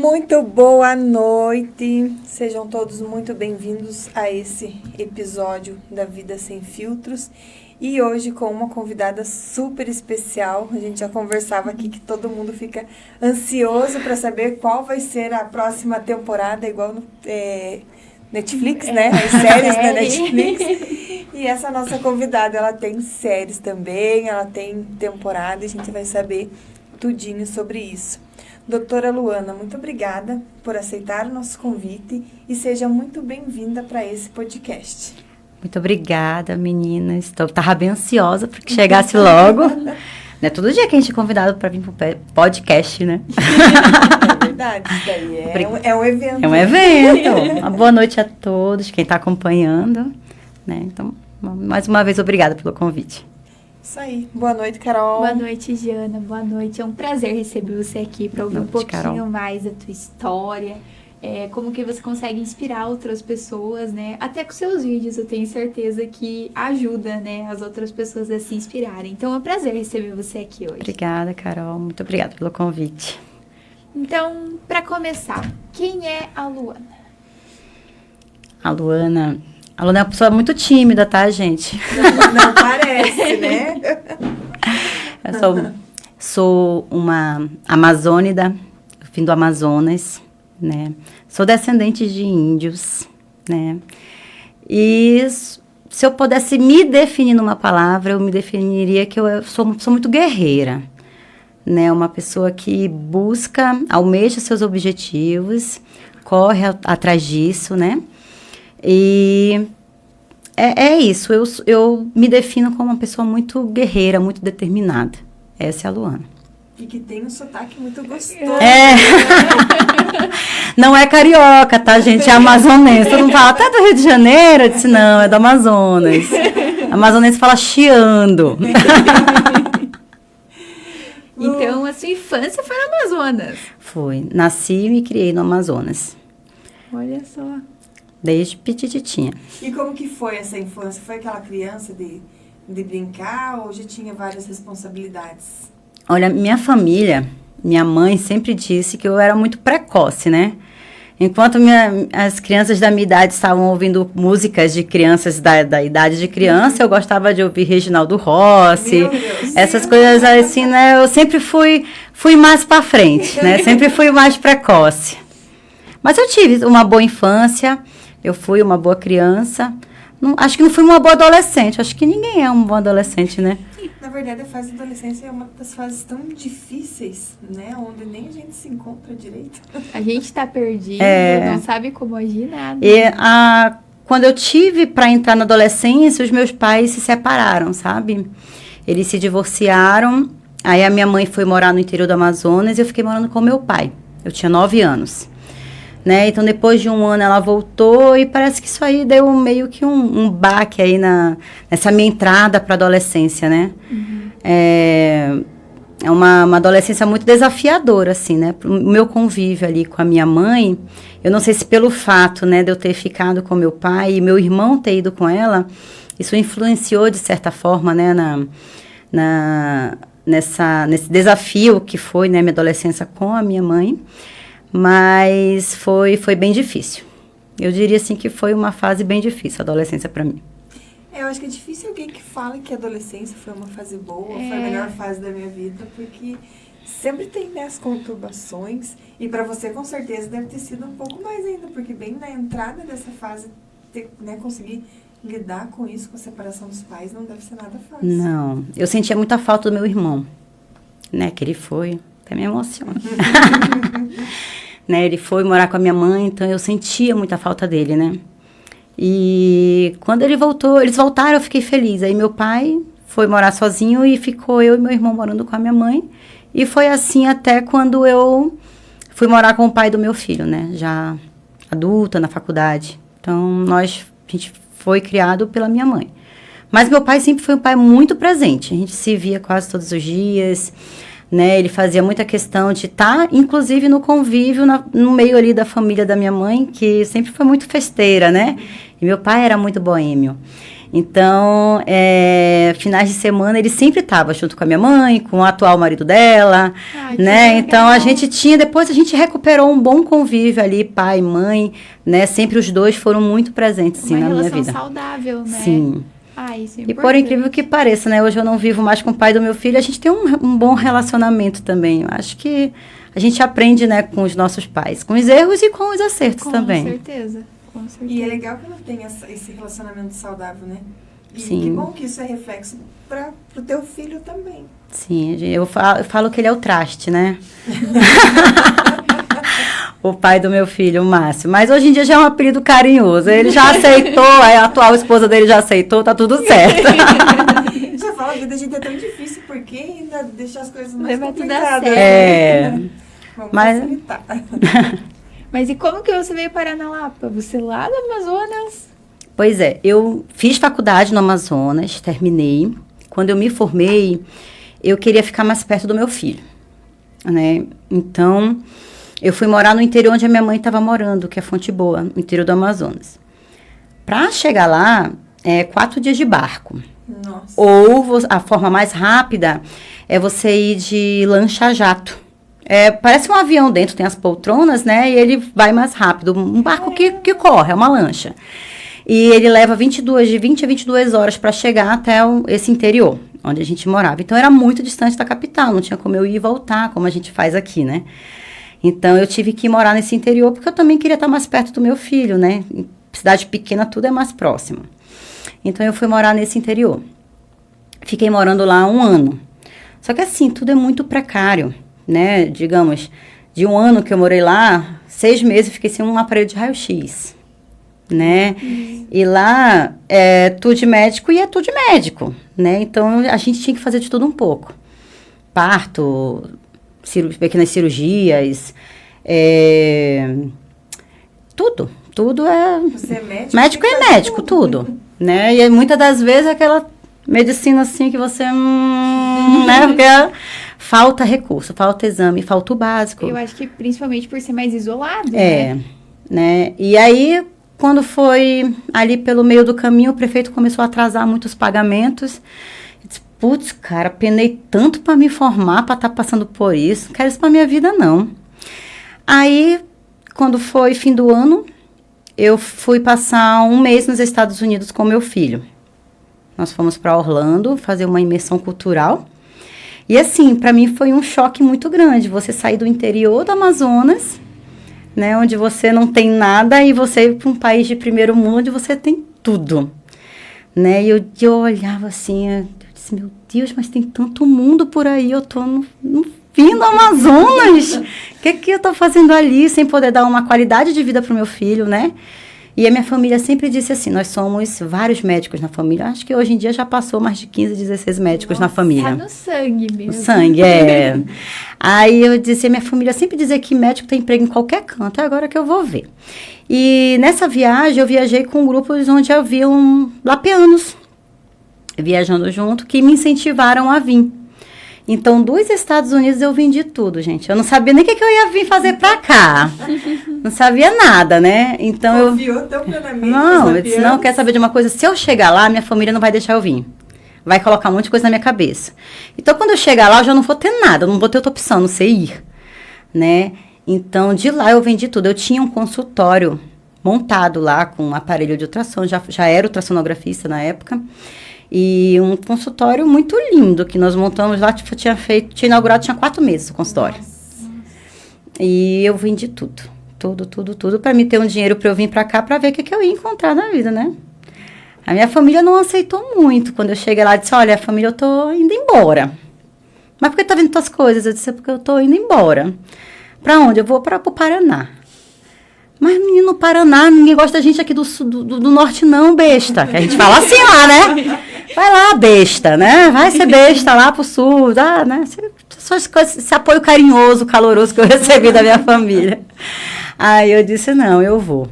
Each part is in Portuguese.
Muito boa noite, sejam todos muito bem-vindos a esse episódio da Vida Sem Filtros e hoje com uma convidada super especial. A gente já conversava aqui que todo mundo fica ansioso para saber qual vai ser a próxima temporada, igual no Netflix, né? As séries da Netflix. E essa nossa convidada, ela tem séries também, ela tem temporada e a gente vai saber tudinho sobre isso. Doutora Luana, muito obrigada por aceitar o nosso convite e seja muito bem-vinda para esse podcast. Muito obrigada, meninas. Estava bem ansiosa para que chegasse logo. Não é todo dia que a gente é convidado para vir para o podcast, né? É verdade, isso daí é um evento. É um evento. Uma boa noite a todos, quem está acompanhando. Né? Então, mais uma vez, obrigada pelo convite. Isso aí. Boa noite, Carol. Boa noite, Giana. Boa noite. É um prazer receber você aqui para ouvir um pouquinho Carol. mais da tua história. Como que você consegue inspirar outras pessoas, né? Até com seus vídeos, eu tenho certeza que ajuda, né, as outras pessoas a se inspirarem. Então, é um prazer receber você aqui hoje. Obrigada, Carol. Muito obrigada pelo convite. Então, para começar, quem é a Luana? A Luana é uma pessoa muito tímida, tá, gente? Não parece, né? Eu sou uma amazônida, vim do Amazonas, né? Sou descendente de índios, né? E se eu pudesse me definir numa palavra, eu me definiria que eu sou muito guerreira, né? Uma pessoa que busca, almeja seus objetivos, corre atrás disso, né? E é isso, eu me defino como uma pessoa muito guerreira, muito determinada. Essa é a Luana. E que tem um sotaque muito gostoso. Não é carioca, tá, gente? É amazonense. Todo mundo fala, até do Rio de Janeiro? Eu disse, não, é do Amazonas. Amazonense fala chiando. Então, a sua infância foi no Amazonas? Foi. Nasci e me criei no Amazonas. Olha só. Desde petititinha. E como que foi essa infância? Foi aquela criança de brincar ou já tinha várias responsabilidades? Olha, minha família, minha mãe sempre disse que eu era muito precoce, né? Enquanto as crianças da minha idade estavam ouvindo músicas de crianças da idade de criança, eu gostava de ouvir Reginaldo Rossi, essas coisas assim, né? Eu sempre fui mais para frente, né? Sempre fui mais precoce. Mas eu tive uma boa infância, eu fui uma boa criança. Acho que não fui uma boa adolescente. Acho que ninguém é um bom adolescente, né? Na verdade, a fase da adolescência é uma das fases tão difíceis, né? Onde nem a gente se encontra direito. A gente tá perdido, não sabe como agir, nada. E quando eu tive para entrar na adolescência, os meus pais se separaram, sabe? Eles se divorciaram. Aí a minha mãe foi morar no interior do Amazonas e eu fiquei morando com meu pai. Eu tinha 9 anos. Né? Então, depois de um ano, ela voltou e parece que isso aí deu meio que um baque aí nessa minha entrada para a adolescência, né? Uhum. É uma adolescência muito desafiadora, assim, né? O meu convívio ali com a minha mãe, eu não sei se pelo fato, né, de eu ter ficado com meu pai e meu irmão ter ido com ela, isso influenciou, de certa forma, né, nesse desafio que foi, né, minha adolescência com a minha mãe. Mas foi bem difícil. Eu diria assim que foi uma fase bem difícil, a adolescência para mim. Eu acho que é difícil alguém que fala que a adolescência foi uma fase boa, foi a melhor fase da minha vida, porque sempre tem, né, as conturbações. E para você, com certeza, deve ter sido um pouco mais ainda, porque bem na entrada dessa fase, né, conseguir lidar com isso, com a separação dos pais, não deve ser nada fácil. Não, eu sentia muita falta do meu irmão, né, que ele foi, até me emociona. Né, ele foi morar com a minha mãe, então eu sentia muita falta dele, né? E quando eles voltaram, eu fiquei feliz. Aí meu pai foi morar sozinho e ficou eu e meu irmão morando com a minha mãe. E foi assim até quando eu fui morar com o pai do meu filho, né? Já adulta, na faculdade. Então, a gente foi criado pela minha mãe. Mas meu pai sempre foi um pai muito presente. A gente se via quase todos os dias. Né, ele fazia muita questão de estar, inclusive, no convívio, no meio ali da família da minha mãe, que sempre foi muito festeira, né? E meu pai era muito boêmio. Então, finais de semana, ele sempre estava junto com a minha mãe, com o atual marido dela, né? Então, a gente depois a gente recuperou um bom convívio ali, pai, mãe, né? Sempre os dois foram muito presentes, sim, na minha vida. Uma relação saudável, né? Sim. Isso é e por incrível que pareça, né? Hoje eu não vivo mais com o pai do meu filho, a gente tem um bom relacionamento também. Eu acho que a gente aprende, né, com os nossos pais, com os erros e com os acertos também. Com certeza. E é legal que ela tenha esse relacionamento saudável, né? E Sim. que bom que isso é reflexo pro teu filho também. Sim, eu falo que ele é o traste, né? O pai do meu filho, o Márcio. Mas hoje em dia já é um apelido carinhoso. Ele já aceitou, a atual esposa dele já aceitou, tá tudo certo. Já fala, a vida da gente é tão difícil, porque ainda deixa as coisas mais Leva tudo a complicadas. sério. Vamos Mas... facilitar. Mas e como que você veio parar na Lapa? Você lá no Amazonas? Pois é, eu fiz faculdade no Amazonas, terminei. Quando eu me formei, eu queria ficar mais perto do meu filho, né? Então, eu fui morar no interior onde a minha mãe estava morando, que é Fonte Boa, no interior do Amazonas. Para chegar lá, 4 dias de barco. Nossa. Ou a forma mais rápida é você ir de lancha-jato. Parece um avião dentro, tem as poltronas, né? E ele vai mais rápido. Um barco que corre, é uma lancha. E ele leva de 20 a 22 horas para chegar até esse interior, onde a gente morava. Então, era muito distante da capital, não tinha como eu ir e voltar, como a gente faz aqui, né? Então, eu tive que morar nesse interior, porque eu também queria estar mais perto do meu filho, né? Em cidade pequena, tudo é mais próximo. Então, eu fui morar nesse interior. Fiquei morando lá 1 ano. Só que, assim, tudo é muito precário, né? Digamos, de 1 ano que eu morei lá, 6 meses fiquei sem um aparelho de raio-x, né? E lá é tudo de médico e é tudo de médico, né? Então, a gente tinha que fazer de tudo um pouco. Parto, pequenas cirurgias, tudo é... Você é médico? Médico é médico, tudo, né? E muitas das vezes aquela medicina assim que você, né? Porque falta recurso, falta exame, falta o básico. Eu acho que principalmente por ser mais isolado, né? E aí, quando foi ali pelo meio do caminho, o prefeito começou a atrasar muitos pagamentos. Eu disse, putz, cara, penei tanto para me formar, para estar passando por isso. Não quero isso para minha vida, não. Aí, quando foi fim do ano, eu fui passar 1 mês nos Estados Unidos com meu filho. Nós fomos para Orlando fazer uma imersão cultural. E assim, para mim foi um choque muito grande. Você sair do interior do Amazonas, né, onde você não tem nada, e você ir para um país de primeiro mundo, onde você tem tudo. Né? E eu olhava assim, eu disse, meu Deus, mas tem tanto mundo por aí, eu tô no fim do Amazonas. O que eu tô fazendo ali, sem poder dar uma qualidade de vida pro meu filho, né? E a minha família sempre disse assim, nós somos vários médicos na família. Acho que hoje em dia já passou mais de 15, 16 médicos na família. Tá no sangue mesmo. No sangue, Aí eu disse, minha família sempre dizia que médico tem emprego em qualquer canto, é agora que eu vou ver. E nessa viagem, eu viajei com grupos onde haviam lapianos viajando junto, que me incentivaram a vir. Então, dos Estados Unidos eu vim de tudo, gente. Eu não sabia nem o que eu ia vir fazer pra cá. Não sabia nada, né? Então Confiou tão plenamente. Não, eu disse, não, quer saber de uma coisa? Se eu chegar lá, minha família não vai deixar eu vir. Vai colocar um monte de coisa na minha cabeça. Então, quando eu chegar lá, eu já não vou ter nada. Eu não vou ter outra opção, não sei ir, né? Então, de lá eu vendi tudo. Eu tinha um consultório montado lá com um aparelho de ultrassom. Já era ultrassonografista na época. E um consultório muito lindo que nós montamos lá, tinha inaugurado, tinha 4 meses o consultório. Nossa. E eu vendi tudo para mim ter um dinheiro para eu vir para cá para ver o que eu ia encontrar na vida, né? A minha família não aceitou muito. Quando eu cheguei lá, disse, olha, família, eu tô indo embora. Mas por que tá vendo tuas coisas? Eu disse, é porque eu tô indo embora. Para onde? Eu vou para o Paraná. Mas, menino, no Paraná, ninguém gosta da gente aqui do norte não, besta. Que a gente fala assim lá, né? Vai lá, besta, né? Vai ser besta lá pro sul, né? Só esse apoio carinhoso, caloroso que eu recebi da minha família. Aí eu disse, não, eu vou.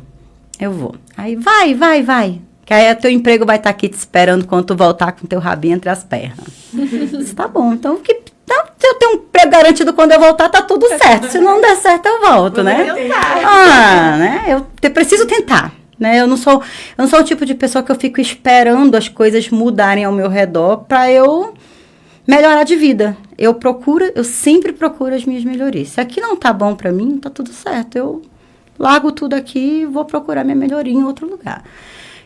Aí, vai. Que aí o teu emprego vai estar aqui te esperando quando tu voltar com teu rabinho entre as pernas. Eu disse, tá bom, então se eu tenho um emprego garantido quando eu voltar, tá tudo certo. Se não der certo, eu volto, né? Né? Eu preciso tentar. né? Eu não sou o tipo de pessoa que eu fico esperando as coisas mudarem ao meu redor para eu melhorar de vida. Eu sempre procuro as minhas melhorias. Se aqui não tá bom para mim, tá tudo certo. Eu largo tudo aqui e vou procurar minha melhoria em outro lugar.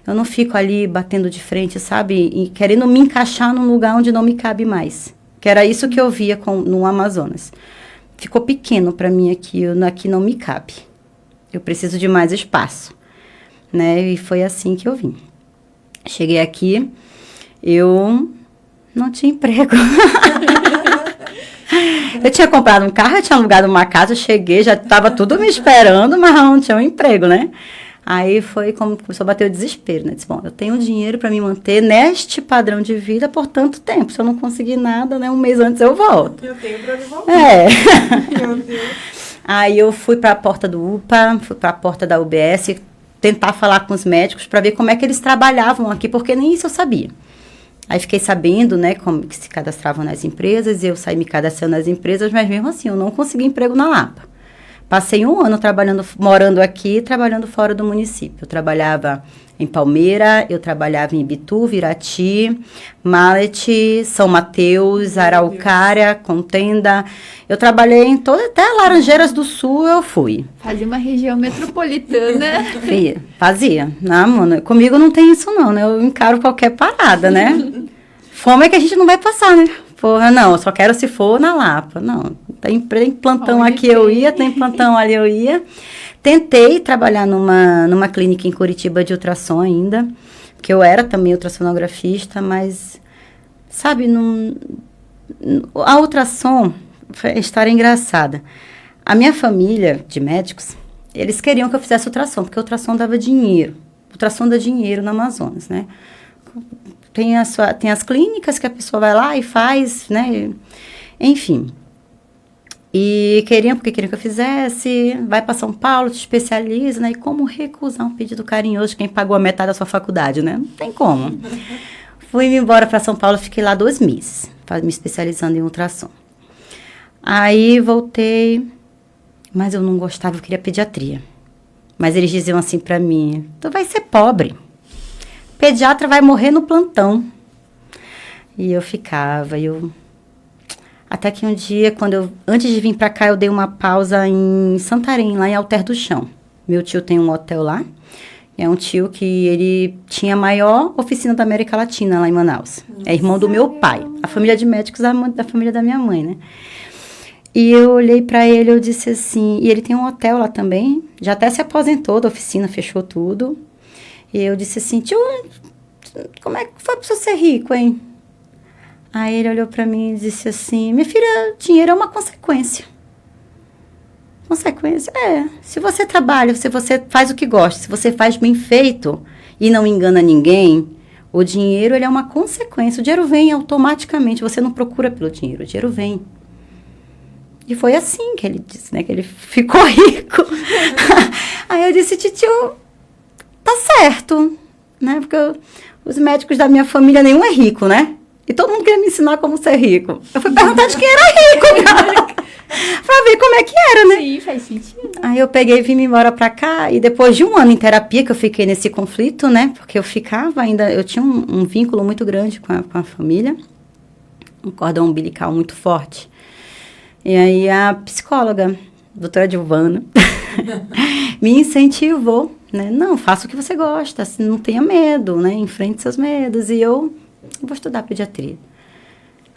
Eu não fico ali batendo de frente, sabe? E querendo me encaixar num lugar onde não me cabe mais. Que era isso que eu via no Amazonas. Ficou pequeno para mim aqui, aqui não me cabe. Eu preciso de mais espaço, né? E foi assim que eu vim. Cheguei aqui, eu não tinha emprego. Eu tinha comprado um carro, eu tinha alugado uma casa, eu cheguei, já estava tudo me esperando, mas não tinha um emprego, né? Aí foi como começou a bater o desespero, né? Disse, bom, eu tenho dinheiro para me manter neste padrão de vida por tanto tempo. Se eu não conseguir nada, né? Um mês antes eu volto. Eu tenho para me voltar. Meu Deus. Aí eu fui para a porta do UPA, fui para a porta da UBS, tentar falar com os médicos para ver como é que eles trabalhavam aqui, porque nem isso eu sabia. Aí fiquei sabendo, né, como que se cadastravam nas empresas, eu saí me cadastrando nas empresas, mas mesmo assim eu não consegui emprego na Lapa. Passei 1 ano morando aqui, trabalhando fora do município. Eu trabalhava em Palmeira, eu trabalhava em Ibituva, Irati, Mallet, São Mateus, Araucária, Contenda. Eu trabalhei em até Laranjeiras do Sul eu fui. Fazia uma região metropolitana. Fazia. Não, mano, comigo não tem isso não, né? Eu encaro qualquer parada, né? Fome é que a gente não vai passar, né? Porra, não, eu só quero se for na Lapa. Não, tem plantão aqui eu ia, tem plantão ali eu ia. Tentei trabalhar numa clínica em Curitiba de ultrassom ainda, porque eu era também ultrassonografista, mas, sabe, a ultrassom foi uma história engraçada. A minha família de médicos, eles queriam que eu fizesse ultrassom, porque ultrassom dava dinheiro. Ultrassom dá dinheiro no Amazonas, né? Tem as clínicas que a pessoa vai lá e faz, né? Enfim. E porque queriam que eu fizesse, vai para São Paulo, te especializa, né? E como recusar um pedido carinhoso de quem pagou a metade da sua faculdade, né? Não tem como. Fui embora para São Paulo, fiquei lá 2 meses, me especializando em ultrassom. Aí voltei, mas eu não gostava, eu queria pediatria. Mas eles diziam assim para mim, tu vai ser pobre. Pediatra vai morrer no plantão. E eu ficava, até que um dia, antes de vir para cá, eu dei uma pausa em Santarém, lá em Alter do Chão. Meu tio tem um hotel lá. É um tio que ele tinha a maior oficina da América Latina, lá em Manaus. É irmão do meu pai. A família de médicos da família da minha mãe, né? E eu olhei para ele, eu disse assim... E ele tem um hotel lá também. Já até se aposentou da oficina, fechou tudo. E eu disse assim, tio, como é que foi pra você ser rico, hein? Aí ele olhou pra mim e disse assim, minha filha, dinheiro é uma consequência. Consequência? É. Se você trabalha, se você faz o que gosta, se você faz bem feito e não engana ninguém, o dinheiro ele é uma consequência. O dinheiro vem automaticamente, você não procura pelo dinheiro, o dinheiro vem. E foi assim que ele disse, né? Que ele ficou rico. Aí eu disse, tio... Tá certo, né? Porque os médicos da minha família, nenhum é rico, né? E todo mundo queria me ensinar como ser rico. Eu fui perguntar de quem era rico, cara. Pra ver como é que era, né? Sim, faz sentido. Aí eu peguei e vim embora pra cá. E depois de 1 ano em terapia, que eu fiquei nesse conflito, né? Porque eu ficava ainda... Eu tinha um vínculo muito grande com a família. Um cordão umbilical muito forte. E aí a psicóloga, doutora Giovana, me incentivou, né? Não, faça o que você gosta, assim, não tenha medo, né? Enfrente seus medos. E eu vou estudar pediatria.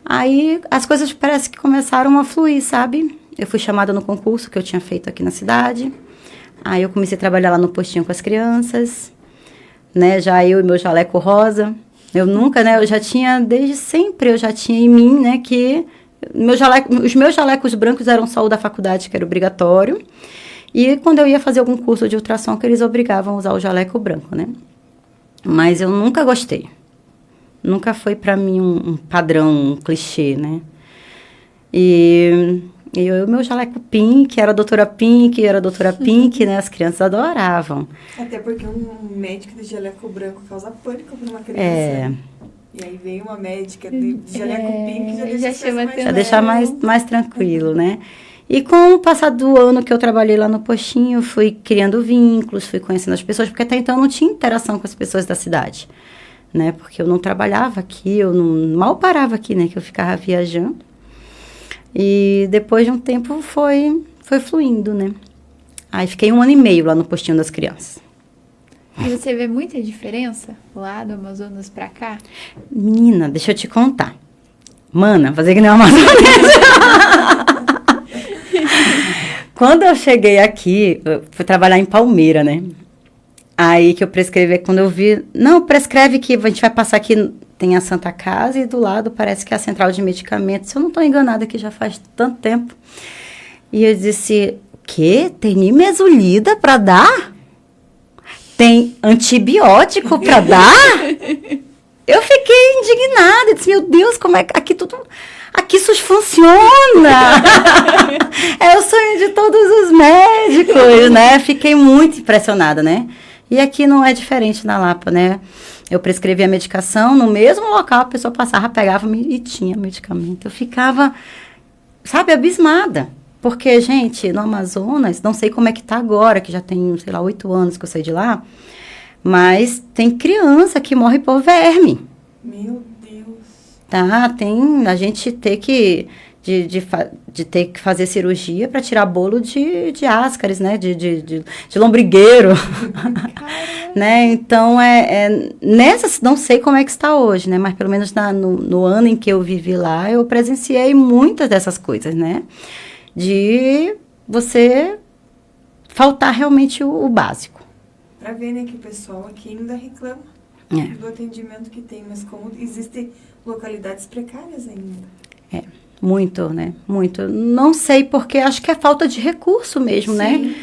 Aí as coisas parece que começaram a fluir, sabe? Eu fui chamada no concurso que eu tinha feito aqui na cidade. Aí eu comecei a trabalhar lá no postinho com as crianças, né? Já eu e meu jaleco rosa. Eu nunca, né? Eu já tinha, desde sempre, eu já tinha em mim, né? Que os meus jalecos brancos eram só o da faculdade, que era obrigatório. E quando eu ia fazer algum curso de ultrassom, que eles obrigavam a usar o jaleco branco, né? Mas eu nunca gostei. Nunca foi para mim um padrão, um clichê, né? E o meu jaleco pink, era a doutora Pink, né? As crianças adoravam. Até porque um médico de jaleco branco causa pânico para uma criança. É. E aí vem uma médica de jaleco pink, já chama mais já deixar mais tranquilo, né? E com o passar do ano que eu trabalhei lá no postinho, fui criando vínculos, fui conhecendo as pessoas, porque até então eu não tinha interação com as pessoas da cidade, né? Porque eu não trabalhava aqui, eu não, mal parava aqui, né? Que eu ficava viajando. E depois de um tempo foi fluindo, né? Aí fiquei 1 ano e meio lá no postinho das crianças. E você vê muita diferença lá do Amazonas pra cá? Menina, deixa eu te contar. Mana, fazer que nem uma amazonesa. Quando eu cheguei aqui, eu fui trabalhar em Palmeira, né? Aí que eu prescrevi, quando eu vi... Não, prescreve que a gente vai passar aqui, tem a Santa Casa e do lado parece que é a central de medicamentos. Se eu não estou enganada, que já faz tanto tempo. E eu disse, o quê? Tem nimesulida para dar? Tem antibiótico para dar? Eu fiquei indignada. Eu disse, meu Deus, como é que aqui tudo... Aqui isso funciona! É o sonho de todos os médicos, né? Fiquei muito impressionada, né? E aqui não é diferente na Lapa, né? Eu prescrevia a medicação, no mesmo local a pessoa passava, pegava e tinha medicamento. Eu ficava, sabe, abismada. Porque, gente, no Amazonas, não sei como é que tá agora, que já tem, sei lá, 8 anos que eu saí de lá, mas tem criança que morre por verme. Meu Deus. Tá, tem a gente ter que ter que fazer cirurgia para tirar bolo de ascaris, né, de lombrigueiro, né, então nessas, não sei como é que está hoje, né, mas pelo menos no ano em que eu vivi lá, eu presenciei muitas dessas coisas, né, de você faltar realmente o básico. Para ver, né, que o pessoal aqui ainda reclama do atendimento que tem, mas como existem localidades precárias ainda. Muito, né? Muito. Não sei porque, acho que é falta de recurso mesmo, Sim. né?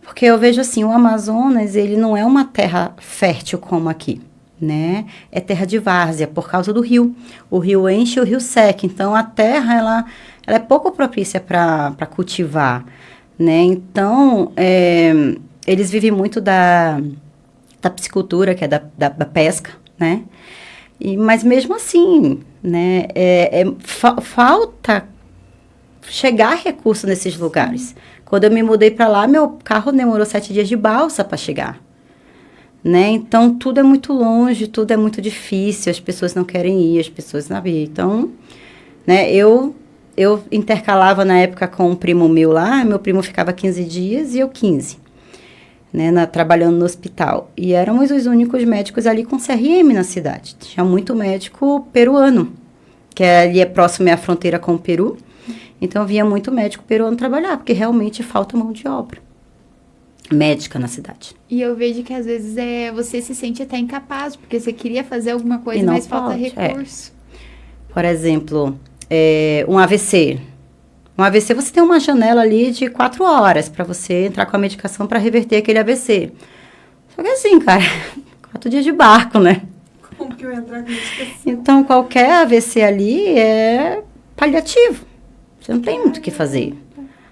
Porque eu vejo assim, o Amazonas, ele não é uma terra fértil como aqui, né? É terra de várzea, por causa do rio. O rio enche, o rio seca. Então, a terra, ela é pouco propícia para cultivar, né? Então, eles vivem muito da piscicultura, que é da pesca, né? Mas mesmo assim, né, falta chegar recurso nesses lugares. Quando eu me mudei para lá, meu carro demorou 7 dias de balsa para chegar. Né? Então, tudo é muito longe, tudo é muito difícil, as pessoas não querem ir, as pessoas não sabem. Então, né, eu intercalava na época com um primo meu lá, meu primo ficava 15 dias e eu 15. Né, trabalhando no hospital. E éramos os únicos médicos ali com CRM na cidade. Tinha muito médico peruano, que ali é próximo à fronteira com o Peru. Então, vinha muito médico peruano trabalhar, porque realmente falta mão de obra médica na cidade. E eu vejo que às vezes você se sente até incapaz, porque você queria fazer alguma coisa, mas falta recurso. Por exemplo, um AVC. Um AVC, você tem uma janela ali de 4 horas para você entrar com a medicação para reverter aquele AVC. Só que assim, cara, 4 dias de barco, né? Como que eu ia entrar com medicação? Então, qualquer AVC ali é paliativo. Você não tem muito o que fazer.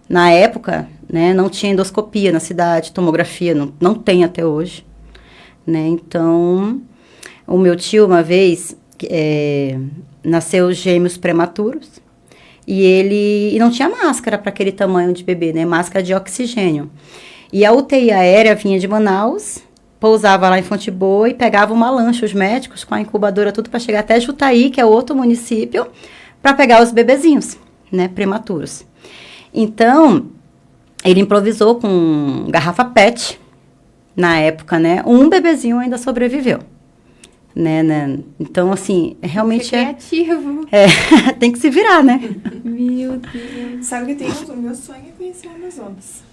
Na época, né, não tinha endoscopia na cidade, tomografia, não tem até hoje. Né? Então, o meu tio, uma vez, nasceu gêmeos prematuros. E não tinha máscara para aquele tamanho de bebê, né? Máscara de oxigênio. E a UTI aérea vinha de Manaus, pousava lá em Fonte Boa e pegava uma lancha, os médicos, com a incubadora, tudo para chegar até Jutaí, que é outro município, para pegar os bebezinhos, né? Prematuros. Então, ele improvisou com garrafa PET, na época, né? Um bebezinho ainda sobreviveu. Né? Então, assim, realmente criativo. Tem que se virar, né? Meu Deus. Sabe que o meu sonho é conhecer o Amazonas.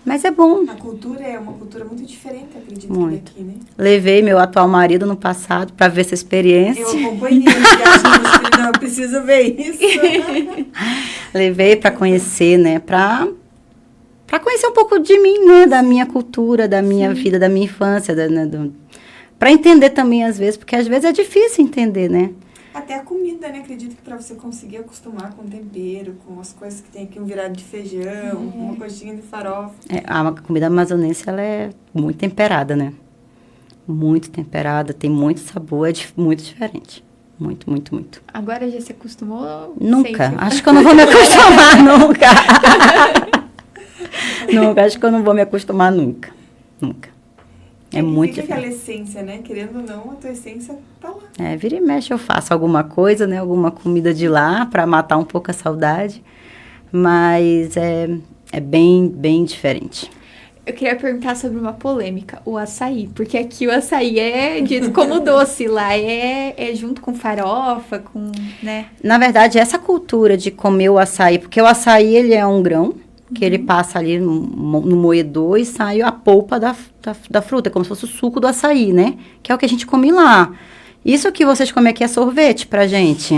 Mas é bom. A cultura é uma cultura muito diferente, acredito, muito. Que daqui, né? Levei meu atual marido no passado para ver essa experiência. Eu acompanhei a viagem, não, eu preciso ver isso. Levei para conhecer, né? Para conhecer um pouco de mim, né? Da minha cultura, da minha vida, da minha infância, para entender também, às vezes, porque às vezes é difícil entender, né? Até a comida, né? Acredito que para você conseguir acostumar com o tempero, com as coisas que tem aqui, um virado de feijão, uma coxinha de farofa. A comida amazonense, ela é muito temperada, né? Muito temperada, tem muito sabor, muito diferente. Muito, muito, muito. Agora já se acostumou? Nunca. Sempre? Acho que eu não vou me acostumar nunca. Nunca. Acho que eu não vou me acostumar nunca. Nunca. É muito fica diferente. aquela essência, né? Querendo ou não, a tua essência tá lá. Vira e mexe eu faço alguma coisa, né? Alguma comida de lá para matar um pouco a saudade. Mas é bem, bem diferente. Eu queria perguntar sobre uma polêmica, o açaí. Porque aqui o açaí é dito como doce, lá é junto com farofa, né? Na verdade, essa cultura de comer o açaí, porque o açaí ele é um grão, que ele passa ali no moedor e sai a polpa da fruta, como se fosse o suco do açaí, né? Que é o que a gente come lá. Isso que vocês comem aqui é sorvete pra gente.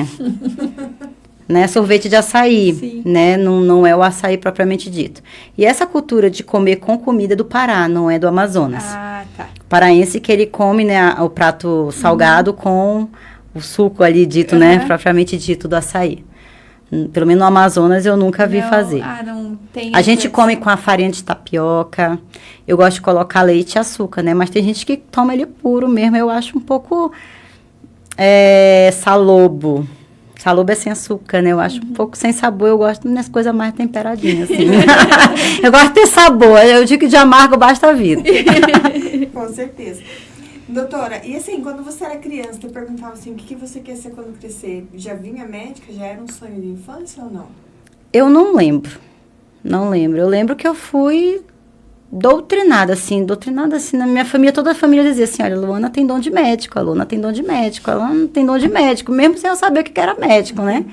Né? Sorvete de açaí, Sim. Né? Não é o açaí propriamente dito. E essa cultura de comer com comida é do Pará, não é do Amazonas. Ah, tá. Paraense que ele come, né, o prato salgado com o suco ali dito, né? Propriamente dito do açaí. Pelo menos no Amazonas eu nunca vi fazer. Ah, não tem. A gente come com a farinha de tapioca. Eu gosto de colocar leite e açúcar, né? Mas tem gente que toma ele puro mesmo. Eu acho um pouco salobo. Salobo é sem açúcar, né? Eu acho um pouco sem sabor. Eu gosto das coisas mais temperadinhas, assim. Eu gosto de ter sabor. Eu digo que de amargo basta a vida. Com certeza. Doutora, e assim, quando você era criança, você perguntava assim, o que você quer ser quando crescer? Já vinha médica? Já era um sonho de infância ou não? Eu não lembro. Não lembro. Eu lembro que eu fui doutrinada assim, na minha família, toda a família dizia assim, olha, a Luana tem dom de médico, a Luana tem dom de médico, a Luana tem dom de médico, mesmo sem eu saber o que era médico, né?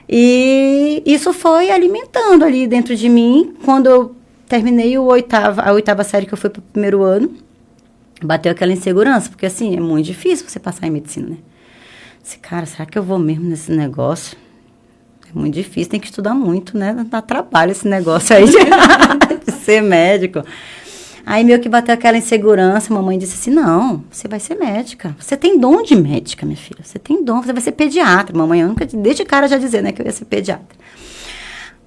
E isso foi alimentando ali dentro de mim, quando eu terminei a oitava série, que eu fui pro primeiro ano, bateu aquela insegurança, porque assim, é muito difícil você passar em medicina, né? Disse, cara, será que eu vou mesmo nesse negócio? É muito difícil, tem que estudar muito, né? Dá trabalho esse negócio aí de ser médico. Aí meio que bateu aquela insegurança, a mamãe disse assim, não, você vai ser médica. Você tem dom de médica, minha filha. Você tem dom, você vai ser pediatra. Mamãe, eu nunca, desde cara já dizia, né, que eu ia ser pediatra.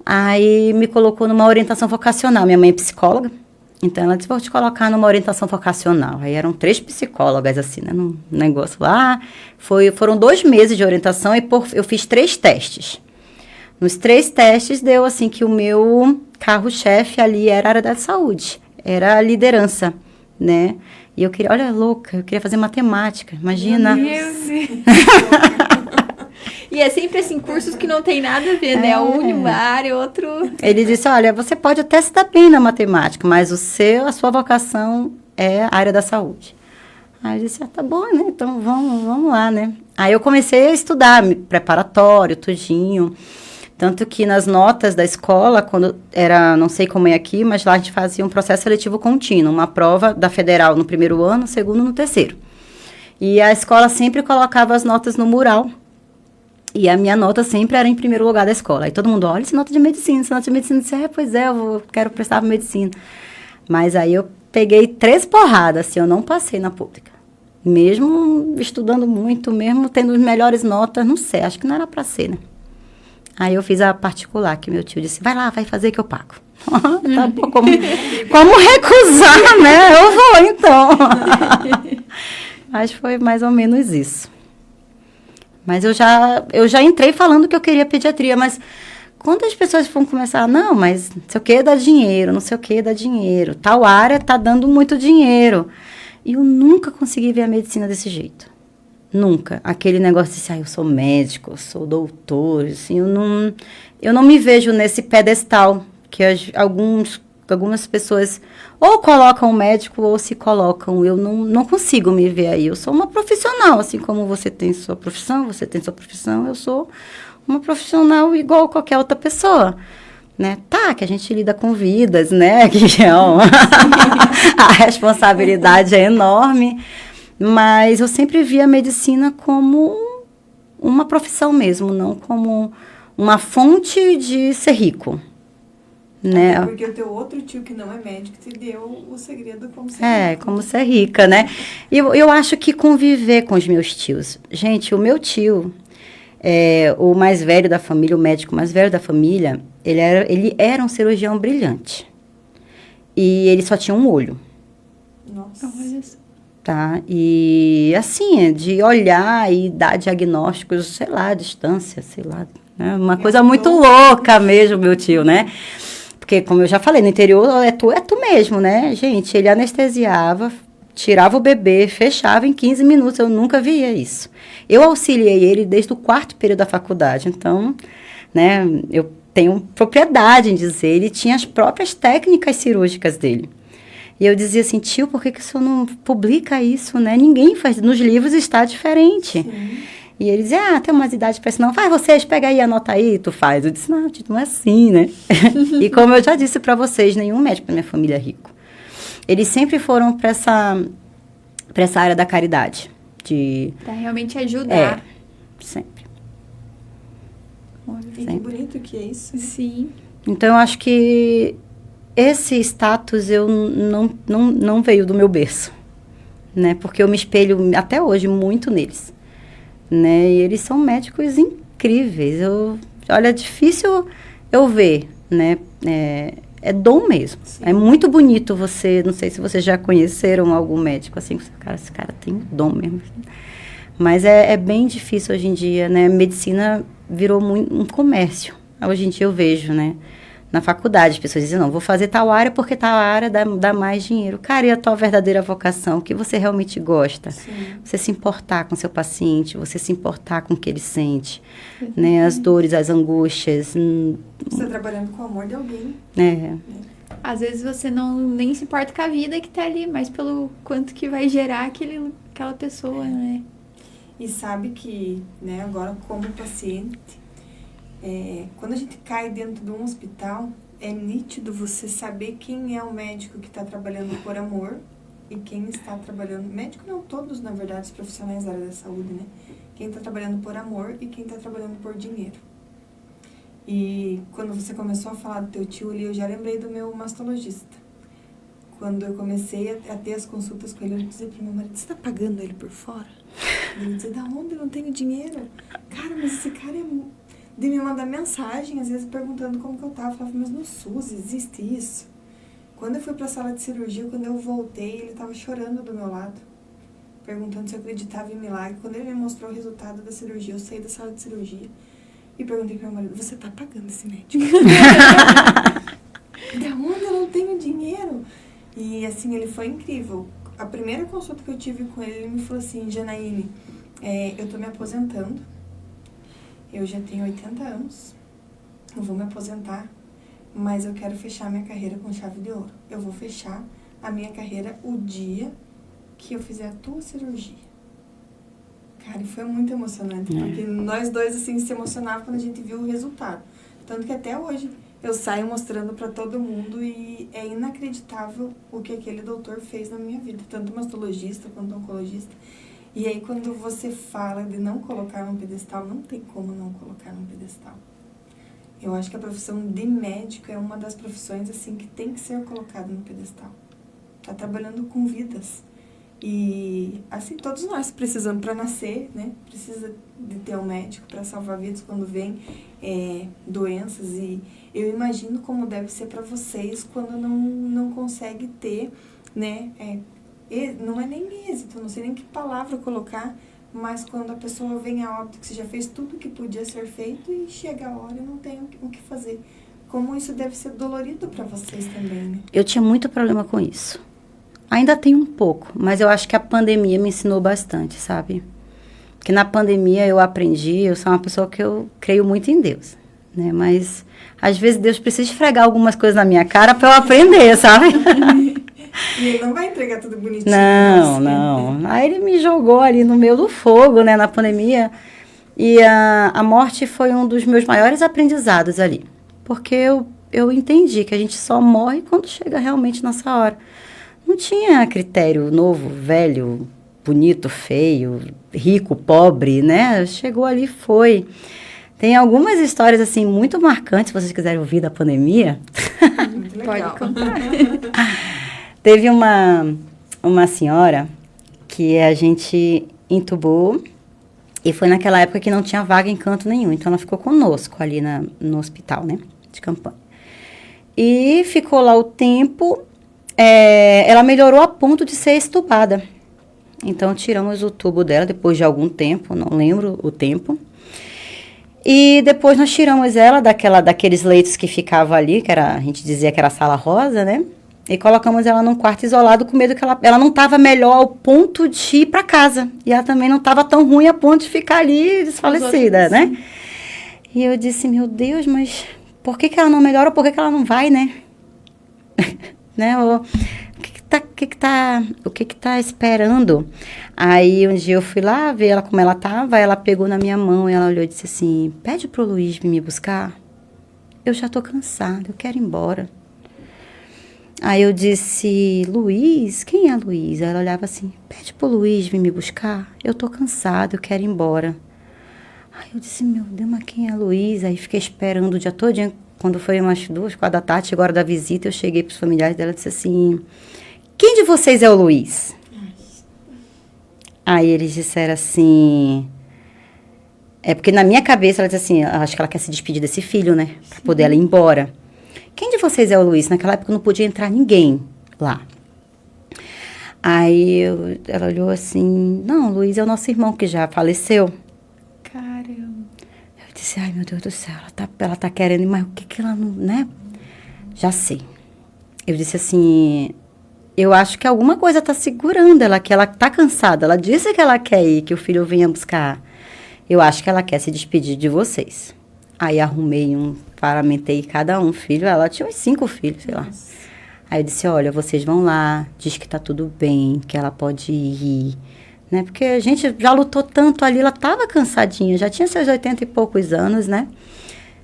Aí me colocou numa orientação vocacional. Minha mãe é psicóloga. Então, ela disse, vou te colocar numa orientação vocacional. Aí eram 3 psicólogas, assim, né, num negócio lá. Foram 2 meses de orientação e eu fiz 3 testes. Nos 3 testes, deu, assim, que o meu carro-chefe ali era a área da saúde. Era a liderança, né? E eu queria, olha, louca, eu queria fazer matemática, imagina. Meu Deus. E é sempre, assim, cursos que não tem nada a ver, né? Uma área, outro... Ele disse, olha, você pode até se dar bem na matemática, mas a sua vocação é a área da saúde. Aí eu disse, tá bom, né? Então vamos lá, né? Aí eu comecei a estudar, preparatório, tudinho. Tanto que nas notas da escola, quando era, não sei como é aqui, mas lá a gente fazia um processo seletivo contínuo, uma prova da federal no primeiro ano, no segundo no terceiro. E a escola sempre colocava as notas no mural. E a minha nota sempre era em primeiro lugar da escola. Aí todo mundo, olha, essa nota de medicina, essa nota de medicina. Eu disse, pois é, eu quero prestar para medicina. Mas aí eu peguei 3 porradas, assim, eu não passei na pública. Mesmo estudando muito, mesmo tendo as melhores notas, não sei, acho que não era para ser, né? Aí eu fiz a particular, que meu tio disse, vai lá, vai fazer que eu pago. Tá bom, como recusar, né? Eu vou, então. Mas foi mais ou menos isso. Mas eu já entrei falando que eu queria pediatria, mas quando as pessoas vão começar, não, mas não sei o que dá dinheiro, não sei o que dá dinheiro, tal área tá dando muito dinheiro. E eu nunca consegui ver a medicina desse jeito. Nunca. Aquele negócio de, eu sou médico, eu sou doutor, assim, eu não me vejo nesse pedestal que algumas pessoas ou colocam o médico ou se colocam. Eu não consigo me ver aí. Eu sou uma profissional, assim como você tem sua profissão, eu sou uma profissional igual qualquer outra pessoa. Né? Tá, que a gente lida com vidas, né? Que a responsabilidade é enorme. Mas eu sempre vi a medicina como uma profissão mesmo, não como uma fonte de ser rico, né? Até porque o teu outro tio que não é médico te deu o segredo como ser rico. Como ser rica, né? E eu acho que conviver com os meus tios. Gente, o meu tio, o mais velho da família, o médico mais velho da família, ele era um cirurgião brilhante. E ele só tinha um olho. Nossa. Olha só. tá? E, assim, de olhar e dar diagnósticos, sei lá, à distância, sei lá, né? Uma coisa muito louca mesmo, meu tio, né? Porque, como eu já falei, no interior é tu mesmo, né? Gente, ele anestesiava, tirava o bebê, fechava em 15 minutos, eu nunca via isso. Eu auxiliei ele desde o 4º período da faculdade, então, né, eu tenho propriedade em dizer, ele tinha as próprias técnicas cirúrgicas dele. E eu dizia assim, tio, por que o senhor não publica isso, né? Ninguém faz, nos livros está diferente. Sim. E ele dizia, tem umas idades para isso, não, faz vocês, pega aí, anota aí, tu faz. Eu disse, não, tio, não é assim, né? E como eu já disse para vocês, nenhum médico da minha família é rico. Eles sempre foram para essa área da caridade. Para realmente ajudar. Sempre. E que bonito que é isso. Sim. Então, eu acho que esse status eu não veio do meu berço, né? Porque eu me espelho até hoje muito neles, né? E eles são médicos incríveis. Olha, é difícil eu ver, né? É dom mesmo. Sim. É muito bonito você, não sei se vocês já conheceram algum médico assim, esse cara tem dom mesmo. Mas é bem difícil hoje em dia, né? Medicina virou muito um comércio. Hoje em dia eu vejo, né? Na faculdade, as pessoas dizem, não, vou fazer tal área porque tal área dá mais dinheiro. Cara, e a tua verdadeira vocação? O que você realmente gosta? Sim. Você se importar com seu paciente, você se importar com o que ele sente, né? As dores, as angústias. Você está trabalhando com o amor de alguém. Às vezes você nem se importa com a vida que tá ali, mas pelo quanto que vai gerar aquela pessoa, né? E sabe que, né, agora como paciente, quando a gente cai dentro de um hospital, é nítido você saber quem é o médico que está trabalhando por amor e quem está trabalhando... Médico não, todos, na verdade, os profissionais da área da saúde, né? Quem está trabalhando por amor e quem está trabalhando por dinheiro. E quando você começou a falar do teu tio ali, eu já lembrei do meu mastologista. Quando eu comecei a ter as consultas com ele, eu dizia pro meu marido, você está pagando ele por fora? Ele dizia, da onde? Eu não tenho dinheiro. Cara, mas esse cara de me mandar mensagem, às vezes perguntando como que eu tava. Eu falava, mas no SUS existe isso? Quando eu fui pra sala de cirurgia, quando eu voltei, ele tava chorando do meu lado, perguntando se eu acreditava em milagre. Quando ele me mostrou o resultado da cirurgia, eu saí da sala de cirurgia e perguntei pro meu marido, você tá pagando esse médico? Da onde? Eu não tenho dinheiro. E assim, ele foi incrível. A primeira consulta que eu tive com ele me falou assim, Janaíne, eu tô me aposentando, eu já tenho 80 anos, eu vou me aposentar, mas eu quero fechar minha carreira com chave de ouro. Eu vou fechar a minha carreira o dia que eu fizer a tua cirurgia. Cara, e foi muito emocionante, porque nós dois, assim, se emocionávamos quando a gente viu o resultado. Tanto que até hoje eu saio mostrando para todo mundo e é inacreditável o que aquele doutor fez na minha vida, tanto mastologista quanto oncologista. E aí, quando você fala de não colocar num pedestal, não tem como não colocar num pedestal. Eu acho que a profissão de médico é uma das profissões, assim, que tem que ser colocada no pedestal. Tá trabalhando com vidas. E, assim, todos nós precisamos para nascer, né? Precisa de ter um médico para salvar vidas quando vem doenças. E eu imagino como deve ser para vocês quando não consegue ter, né? Não é nem êxito, não sei nem que palavra colocar, mas quando a pessoa vem a óbito, que você já fez tudo o que podia ser feito e chega a hora e não tem o que fazer. Como isso deve ser dolorido para vocês também, né? Eu tinha muito problema com isso. Ainda tenho um pouco, mas eu acho que a pandemia me ensinou bastante, sabe? Porque na pandemia eu aprendi, eu sou uma pessoa que eu creio muito em Deus, né? Mas às vezes Deus precisa esfregar algumas coisas na minha cara para eu aprender, sabe? E ele não vai entregar tudo bonitinho. Não. Aí ele me jogou ali no meio do fogo, né, na pandemia. E a morte foi um dos meus maiores aprendizados ali. Porque eu entendi que a gente só morre quando chega realmente nessa hora. Não tinha critério novo, velho, bonito, feio, rico, pobre, né? Chegou ali e foi. Tem algumas histórias, assim, muito marcantes, se vocês quiserem ouvir da pandemia. Muito legal. Pode contar. Teve uma senhora que a gente entubou e foi naquela época que não tinha vaga em canto nenhum. Então, ela ficou conosco ali no hospital, né, de campanha. E ficou lá o tempo, ela melhorou a ponto de ser extubada. Então, tiramos o tubo dela depois de algum tempo, não lembro o tempo. E depois nós tiramos ela daqueles leitos que ficava ali, a gente dizia que era a sala rosa, né? E colocamos ela num quarto isolado com medo que ela não estava melhor ao ponto de ir para casa. E ela também não estava tão ruim a ponto de ficar ali desfalecida, né? E eu disse, meu Deus, mas por que ela não melhora ou por que ela não vai, né? Né? O que tá esperando? Aí um dia eu fui lá ver ela como ela tava, ela pegou na minha mão e ela olhou e disse assim, pede pro Luiz vir me buscar. Eu já tô cansada, eu quero ir embora. Aí eu disse, Luiz? Quem é Luiz? Aí ela olhava assim, pede pro Luiz vir me buscar. Eu tô cansada, eu quero ir embora. Aí eu disse, meu Deus, mas quem é Luiz? Aí fiquei esperando o dia todo. Quando foi umas 2, 4 da tarde, chegou a hora da visita, eu cheguei pros familiares dela e disse assim, quem de vocês é o Luiz? Aí eles disseram assim... É porque na minha cabeça ela disse assim, acho que ela quer se despedir desse filho, né? Pra poder ela ir embora. Quem de vocês é o Luiz? Naquela época não podia entrar ninguém lá. Aí ela olhou assim, não, Luiz é o nosso irmão que já faleceu. Caramba. Eu disse, ai meu Deus do céu, ela tá querendo, mas o que ela não, né? Já sei. Eu disse assim, eu acho que alguma coisa tá segurando ela, que ela tá cansada. Ela disse que ela quer ir, que o filho venha buscar. Eu acho que ela quer se despedir de vocês. Aí arrumei paramentei cada filho. Ela tinha uns 5 filhos, sei lá. Aí eu disse, olha, vocês vão lá, diz que tá tudo bem, que ela pode ir, né? Porque a gente já lutou tanto ali, ela tava cansadinha, já tinha seus 80 e poucos anos, né?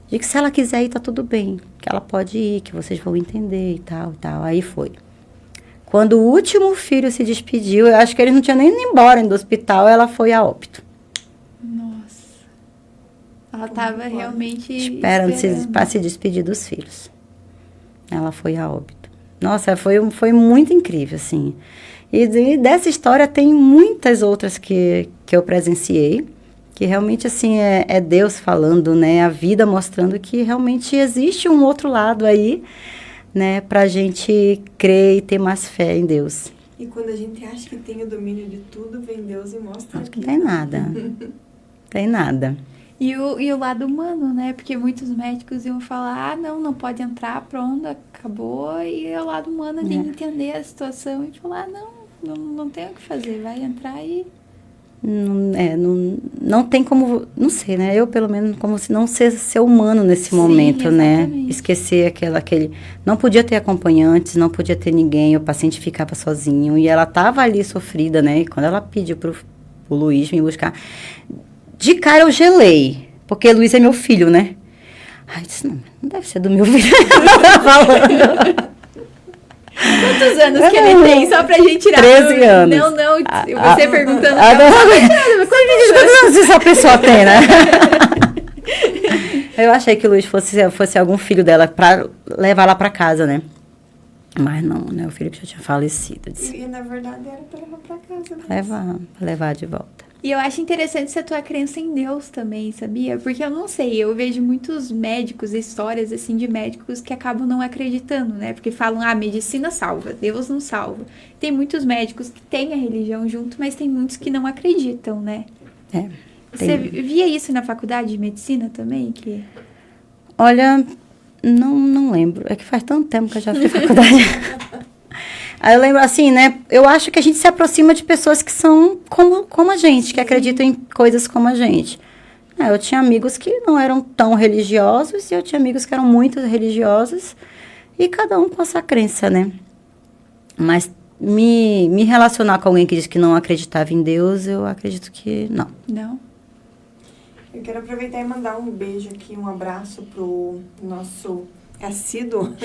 Diz que se ela quiser ir, tá tudo bem, que ela pode ir, que vocês vão entender e tal, e tal. Aí foi. Quando o último filho se despediu, eu acho que ele não tinha nem ido embora do hospital, ela foi a óbito. Ela estava realmente esperando para se despedir dos filhos. Ela foi a óbito. Nossa, foi muito incrível, assim. E dessa história tem muitas outras que eu presenciei, que realmente, assim, é Deus falando, né? A vida mostrando que realmente existe um outro lado aí, né? Pra gente crer e ter mais fé em Deus. E quando a gente acha que tem o domínio de tudo, vem Deus e mostra Acho que não tem nada. Tem nada. E o lado humano, né? Porque muitos médicos iam falar, não pode entrar, pronto, acabou. E o lado humano ali entender a situação e falar, não tem o que fazer, vai entrar e... Não tem como, não sei, né? Eu, pelo menos, como se não ser humano nesse momento, exatamente. Né? Esquecer aquele... Não podia ter acompanhantes, não podia ter ninguém, o paciente ficava sozinho. E ela tava ali sofrida, né? E quando ela pediu pro Luiz me buscar... De cara eu gelei, porque Luiz é meu filho, né? Ai, eu disse, não deve ser do meu filho. Falando. Quantos anos que ele tem? Só pra gente tirar. 13 anos. Não, você perguntando. Quantos anos essa pessoa tem, né? Eu achei que o Luiz fosse algum filho dela pra levar lá pra casa, né? Mas não, né? O Felipe já tinha falecido. E na verdade era pra levar pra casa. Né? Levar de volta. E eu acho interessante essa tua crença em Deus também, sabia? Porque eu não sei, eu vejo muitos médicos, histórias assim de médicos que acabam não acreditando, né? Porque falam, medicina salva, Deus não salva. Tem muitos médicos que têm a religião junto, mas tem muitos que não acreditam, né? Você via isso na faculdade de medicina também? Olha, não lembro. É que faz tanto tempo que eu já fiz faculdade. Aí eu lembro, assim, né? Eu acho que a gente se aproxima de pessoas que são como a gente, que acreditam em coisas como a gente. Eu tinha amigos que não eram tão religiosos e eu tinha amigos que eram muito religiosos e cada um com a sua crença, né? Mas me relacionar com alguém que diz que não acreditava em Deus, eu acredito que não. Não? Eu quero aproveitar e mandar um beijo aqui, um abraço pro nosso... assíduo,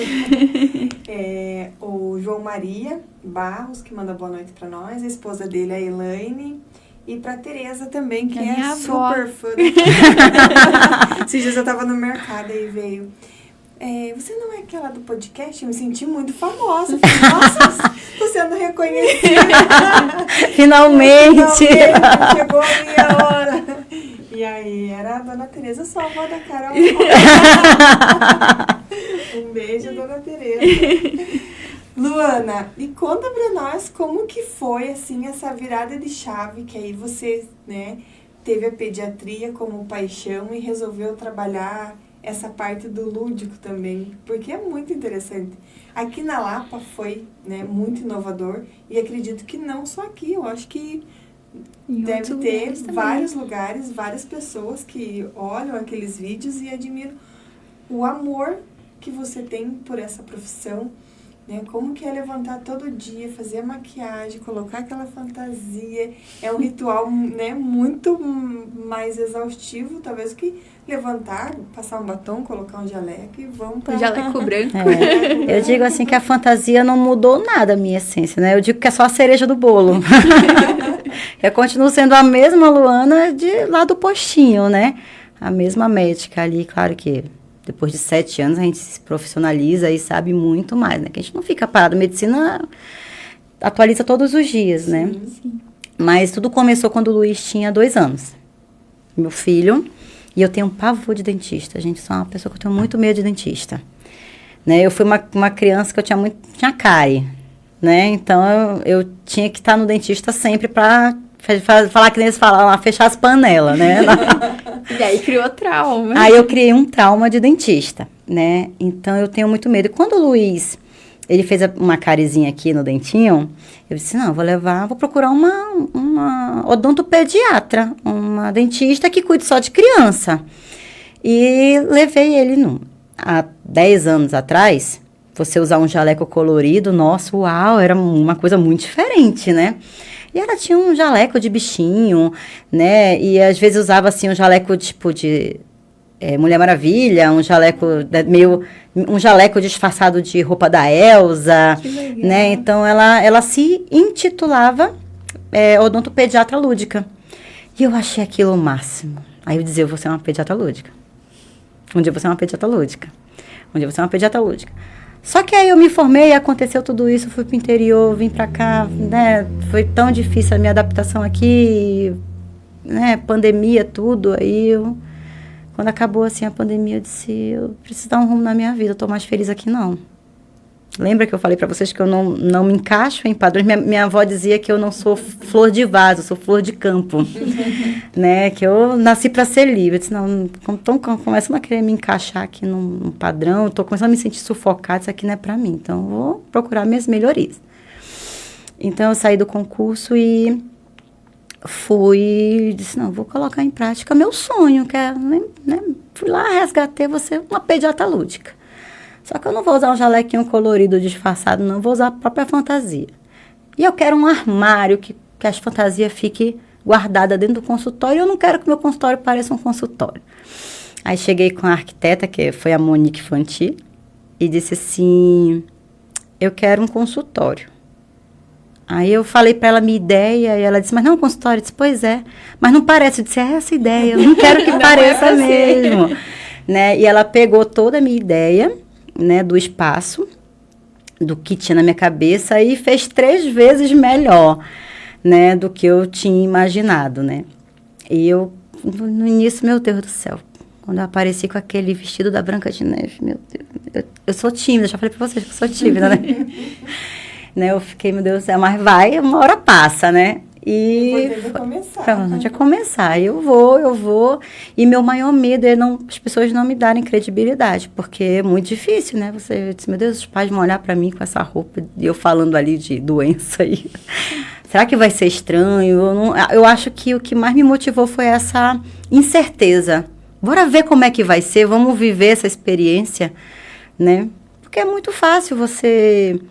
o João Maria Barros, que manda boa noite pra nós, a esposa dele, a Elaine, e pra Tereza também, que é super fã. Esses dias eu tava no mercado e veio, você não é aquela do podcast? Eu me senti muito famosa. Falei, nossa, tô sendo reconhecida. Finalmente! Chegou a minha hora. E aí, era a dona Tereza, só a avó da Carol. Um beijo, dona Tereza. Luana, e conta pra nós como que foi, assim, essa virada de chave, que aí você, né, teve a pediatria como paixão e resolveu trabalhar essa parte do lúdico também, porque é muito interessante. Aqui na Lapa foi, né, muito inovador e acredito que não só aqui, eu acho que deve ter vários lugares, várias pessoas que olham aqueles vídeos e admiram o amor que você tem por essa profissão, né? Como que é levantar todo dia, fazer a maquiagem, colocar aquela fantasia. É um ritual, né, muito mais exaustivo, talvez, que levantar, passar um batom, colocar um jaleco e vamos para... Um jaleco branco. Eu digo assim que a fantasia não mudou nada a minha essência, né? Eu digo que é só a cereja do bolo. Eu continuo sendo a mesma Luana de lá do postinho, né? A mesma médica ali, claro que depois de 7 anos a gente se profissionaliza e sabe muito mais, né? Que a gente não fica parado. A medicina atualiza todos os dias, né? Sim. Mas tudo começou quando o Luiz tinha 2 anos. Meu filho. E eu tenho um pavor de dentista, gente. Sou uma pessoa que eu tenho muito medo de dentista. Né? Eu fui uma criança que eu tinha cárie, né? Então eu tinha que estar no dentista sempre para falar que nem eles falam lá, fechar as panelas, né? E aí criou trauma. Aí eu criei um trauma de dentista, né? Então eu tenho muito medo. E quando o Luiz, ele fez uma carizinha aqui no dentinho, eu disse, não, vou procurar uma odontopediatra, uma dentista que cuide só de criança. E levei ele há 10 anos atrás, você usar um jaleco colorido, nossa, uau, era uma coisa muito diferente, né? E ela tinha um jaleco de bichinho, né? E às vezes usava assim um jaleco tipo de Mulher Maravilha, um jaleco um jaleco disfarçado de roupa da Elsa, né? Então ela se intitulava odontopediatra lúdica. E eu achei aquilo o máximo. Aí eu dizia, eu vou ser uma pediatra lúdica. Um dia eu vou ser uma pediatra lúdica. Um dia eu vou ser uma pediatra lúdica. Só que aí eu me formei, aconteceu tudo isso, fui pro interior, vim pra cá, né? Foi tão difícil a minha adaptação aqui, né? Pandemia, tudo. Aí quando acabou assim a pandemia, eu disse, eu preciso dar um rumo na minha vida, eu tô mais feliz aqui não. Lembra que eu falei pra vocês que eu não me encaixo em padrões? Minha avó dizia que eu não sou flor de vaso, eu sou flor de campo, né? Que eu nasci pra ser livre. Eu disse, não, então começando a querer me encaixar aqui num padrão, eu tô começando a me sentir sufocada, isso aqui não é pra mim. Então, eu vou procurar minhas melhorias. Então, eu saí do concurso e disse, não, vou colocar em prática meu sonho, que é, né? Fui lá, resgatei você uma pediatra lúdica. Só que eu não vou usar um jalequinho colorido disfarçado, não. Vou usar a própria fantasia. E eu quero um armário que as fantasias fiquem guardadas dentro do consultório. Eu não quero que meu consultório pareça um consultório. Aí cheguei com a arquiteta, que foi a Monique Fanti, e disse assim, eu quero um consultório. Aí eu falei para ela a minha ideia, e ela disse, mas não é um consultório? Eu disse, pois é. Mas não parece. Eu disse, é essa a ideia, eu não quero que pareça mesmo. Né? E ela pegou toda a minha ideia, né, do espaço, do que tinha na minha cabeça e fez 3 vezes melhor, né, do que eu tinha imaginado, né. E eu, no início, meu Deus do céu, quando eu apareci com aquele vestido da Branca de Neve, meu Deus, eu sou tímida, já falei pra vocês que eu sou tímida, né. Né, eu fiquei, meu Deus do céu, mas vai, uma hora passa, né. E provavelmente ia começar. Eu vou. E meu maior medo é as pessoas não me darem credibilidade, porque é muito difícil, né? Você diz, meu Deus, os pais vão olhar para mim com essa roupa e eu falando ali de doença aí. Será que vai ser estranho? Eu acho que o que mais me motivou foi essa incerteza. Bora ver como é que vai ser, vamos viver essa experiência, né? Porque é muito fácil você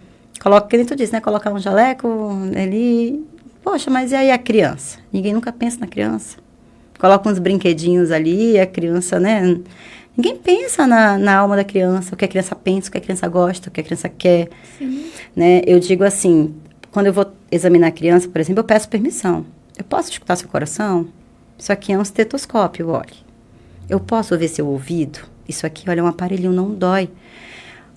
que nem tu disse, né? Colocar um jaleco ali. Poxa, mas e aí a criança? Ninguém nunca pensa na criança. Coloca uns brinquedinhos ali, a criança, né? Ninguém pensa na alma da criança, o que a criança pensa, o que a criança gosta, o que a criança quer. Sim. Né? Eu digo assim, quando eu vou examinar a criança, por exemplo, eu peço permissão. Eu posso escutar seu coração? Isso aqui é um estetoscópio, olha. Eu posso ver seu ouvido? Isso aqui, olha, é um aparelhinho, não dói.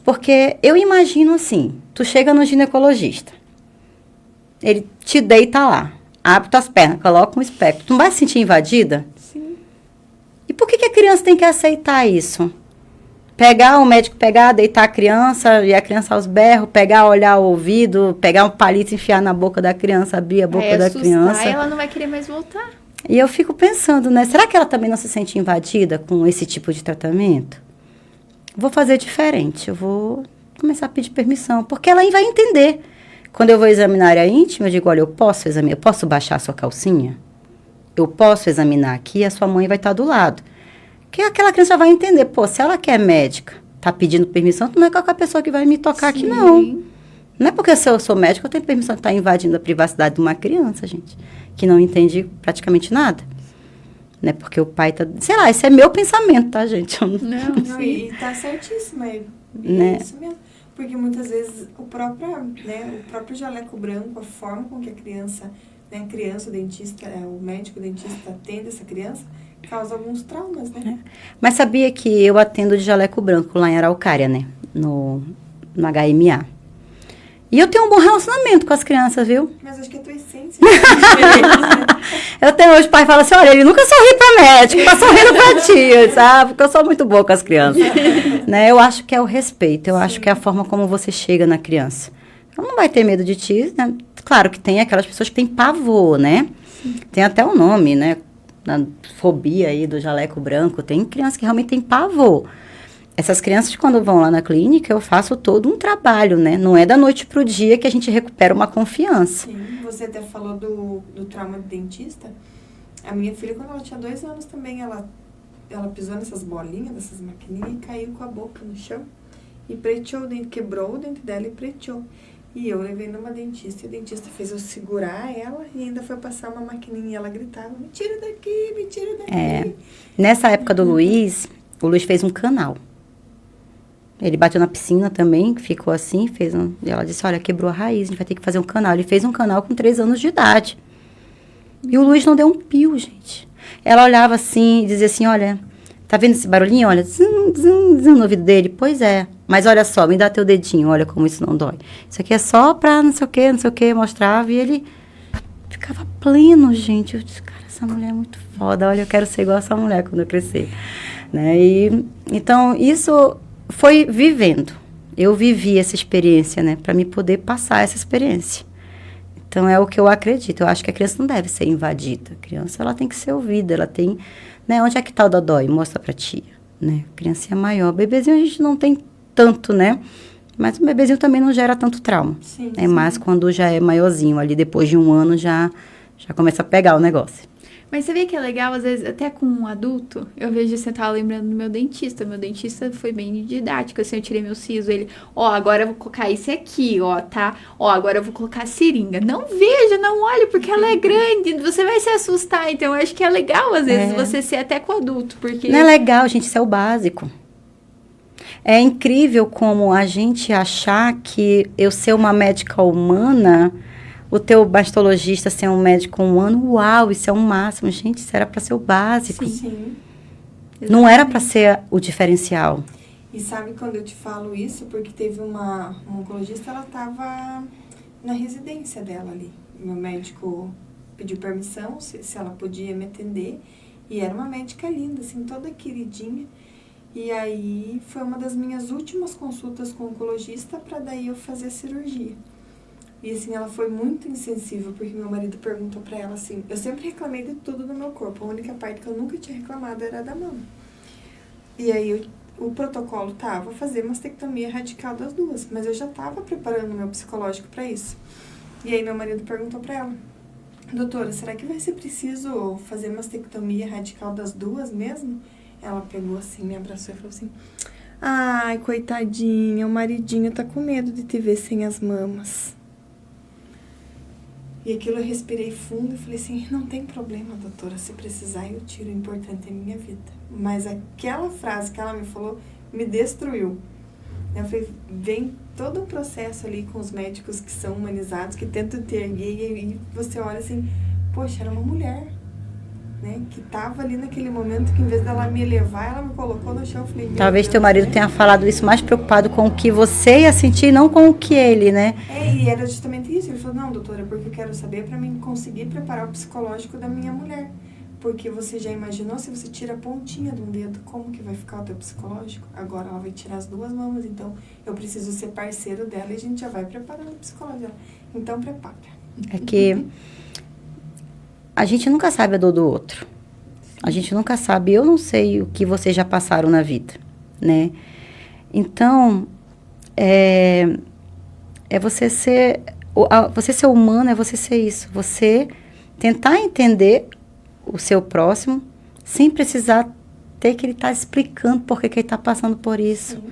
Porque eu imagino assim, tu chega no ginecologista, ele te deita lá, abre tuas pernas, coloca um espectro. Tu não vai se sentir invadida? Sim. E por que a criança tem que aceitar isso? o médico pegar, deitar a criança, e a criança aos berros, pegar, olhar o ouvido, pegar um palito, enfiar na boca da criança, abrir a boca da criança. Aí ela não vai querer mais voltar. E eu fico pensando, né? Será que ela também não se sente invadida com esse tipo de tratamento? Vou fazer diferente, eu vou começar a pedir permissão, porque ela vai entender. Quando eu vou examinar a área íntima, eu digo, olha, eu posso baixar a sua calcinha? Eu posso examinar aqui, a sua mãe vai estar do lado. Que aquela criança vai entender, pô, se ela quer médica, tá pedindo permissão, não é qualquer pessoa que vai me tocar aqui, não. Não é porque se eu sou médica, eu tenho permissão de estar invadindo a privacidade de uma criança, gente, que não entende praticamente nada. Né? Porque o pai tá... Sei lá, esse é meu pensamento, tá, gente? Não, e tá certíssima, é isso mesmo. Porque muitas vezes o próprio jaleco branco, a forma com que a criança, né, o dentista, o médico, o dentista atende essa criança, causa alguns traumas, né? Mas sabia que eu atendo de jaleco branco lá em Araucária, né? No HMA. E eu tenho um bom relacionamento com as crianças, viu? Mas acho que é a tua essência. Eu tenho hoje, o pai fala assim, olha, ele nunca sorri pra médico, tá sorrindo pra ti, sabe? Porque eu sou muito boa com as crianças. Né? Eu acho que é o respeito, eu acho que é a forma como você chega na criança. Ela não vai ter medo de ti, né? Claro que tem aquelas pessoas que têm pavor, né? Tem até o nome, né? Na fobia aí do jaleco branco, tem crianças que realmente têm pavor. Essas crianças, quando vão lá na clínica, eu faço todo um trabalho, né? Não é da noite pro dia que a gente recupera uma confiança. Sim, você até falou do trauma de dentista. A minha filha, quando ela tinha 2 anos também, ela pisou nessas bolinhas, dessas maquininhas, e caiu com a boca no chão. E preteou o dente, quebrou o dente dela e preteou. E eu levei numa dentista, e o dentista fez eu segurar ela, e ainda foi passar uma maquininha, e ela gritava, me tira daqui, me tira daqui. Nessa época do Luiz, o Luiz fez um canal. Ele bateu na piscina também, ficou assim, e ela disse, olha, quebrou a raiz, a gente vai ter que fazer um canal. Ele fez um canal com 3 anos de idade. E o Luiz não deu um pio, gente. Ela olhava assim e dizia assim, olha, tá vendo esse barulhinho? Olha, zum, zum, zum, no ouvido dele. Pois é, mas olha só, me dá teu dedinho, olha como isso não dói. Isso aqui é só pra não sei o que, mostrava. E ele ficava pleno, gente. Eu disse, cara, essa mulher é muito foda, olha, eu quero ser igual a essa mulher quando eu crescer. Né? Então, isso... foi vivendo. Eu vivi essa experiência, né? Para me poder passar essa experiência. Então, é o que eu acredito. Eu acho que a criança não deve ser invadida. A criança, ela tem que ser ouvida. Ela tem... Né? Onde é que tá o dodói? Mostra pra tia. Né? A criança é maior. Bebezinho a gente não tem tanto, né? Mas o bebezinho também não gera tanto trauma. Sim, é mais quando já é maiorzinho. Ali, depois de 1 ano, já começa a pegar o negócio. Mas sabia que é legal, às vezes, até com um adulto, eu vejo você tava lembrando do meu dentista. Meu dentista foi bem didático, assim, eu tirei meu siso, ele, agora eu vou colocar esse aqui, tá? Agora eu vou colocar a seringa. Não veja, não olhe, porque ela é grande, você vai se assustar. Então, eu acho que é legal, às vezes, você ser até com o adulto, porque... Não é legal, gente, isso é o básico. É incrível como a gente achar que eu ser uma médica humana... O teu mastologista ser um médico humano, uau, isso é um máximo. Gente, isso era para ser o básico. Sim. Não era para ser o diferencial. E sabe quando eu te falo isso? Porque teve uma oncologista, ela estava na residência dela ali. Meu médico pediu permissão, se ela podia me atender. E era uma médica linda, assim, toda queridinha. E aí, foi uma das minhas últimas consultas com o oncologista para daí eu fazer a cirurgia. E assim, ela foi muito insensível, porque meu marido perguntou pra ela assim, eu sempre reclamei de tudo no meu corpo, a única parte que eu nunca tinha reclamado era da mama. E aí, o protocolo vou fazer mastectomia radical das 2, mas eu já tava preparando o meu psicológico pra isso. E aí, meu marido perguntou pra ela, doutora, será que vai ser preciso fazer mastectomia radical das 2 mesmo? Ela pegou assim, me abraçou e falou assim, ai, coitadinha, o maridinho tá com medo de te ver sem as mamas. E aquilo eu respirei fundo e falei assim, não tem problema, doutora, se precisar eu tiro, o importante é a minha vida. Mas aquela frase que ela me falou me destruiu. Eu falei, vem todo um processo ali com os médicos que são humanizados, que tentam te erguer, e você olha assim, poxa, era uma mulher, né, que tava ali naquele momento que em vez dela me elevar, ela me colocou no chão. Eu falei, talvez teu marido tenha falado isso mais preocupado com o que você ia sentir, não com o que ele, né? E era justamente isso. Ele falou, não, doutora, porque eu quero saber para mim conseguir preparar o psicológico da minha mulher. Porque você já imaginou, se você tira a pontinha de um dedo, como que vai ficar o teu psicológico? Agora ela vai tirar as 2 mamas, então eu preciso ser parceiro dela e a gente já vai preparando o psicológico dela. Então prepara. É que a gente nunca sabe a dor do outro. A gente nunca sabe, eu não sei o que vocês já passaram na vida, né? Então, você ser humano, é você ser isso. Você tentar entender o seu próximo, sem precisar ter que ele estar explicando por que ele está passando por isso. Sim.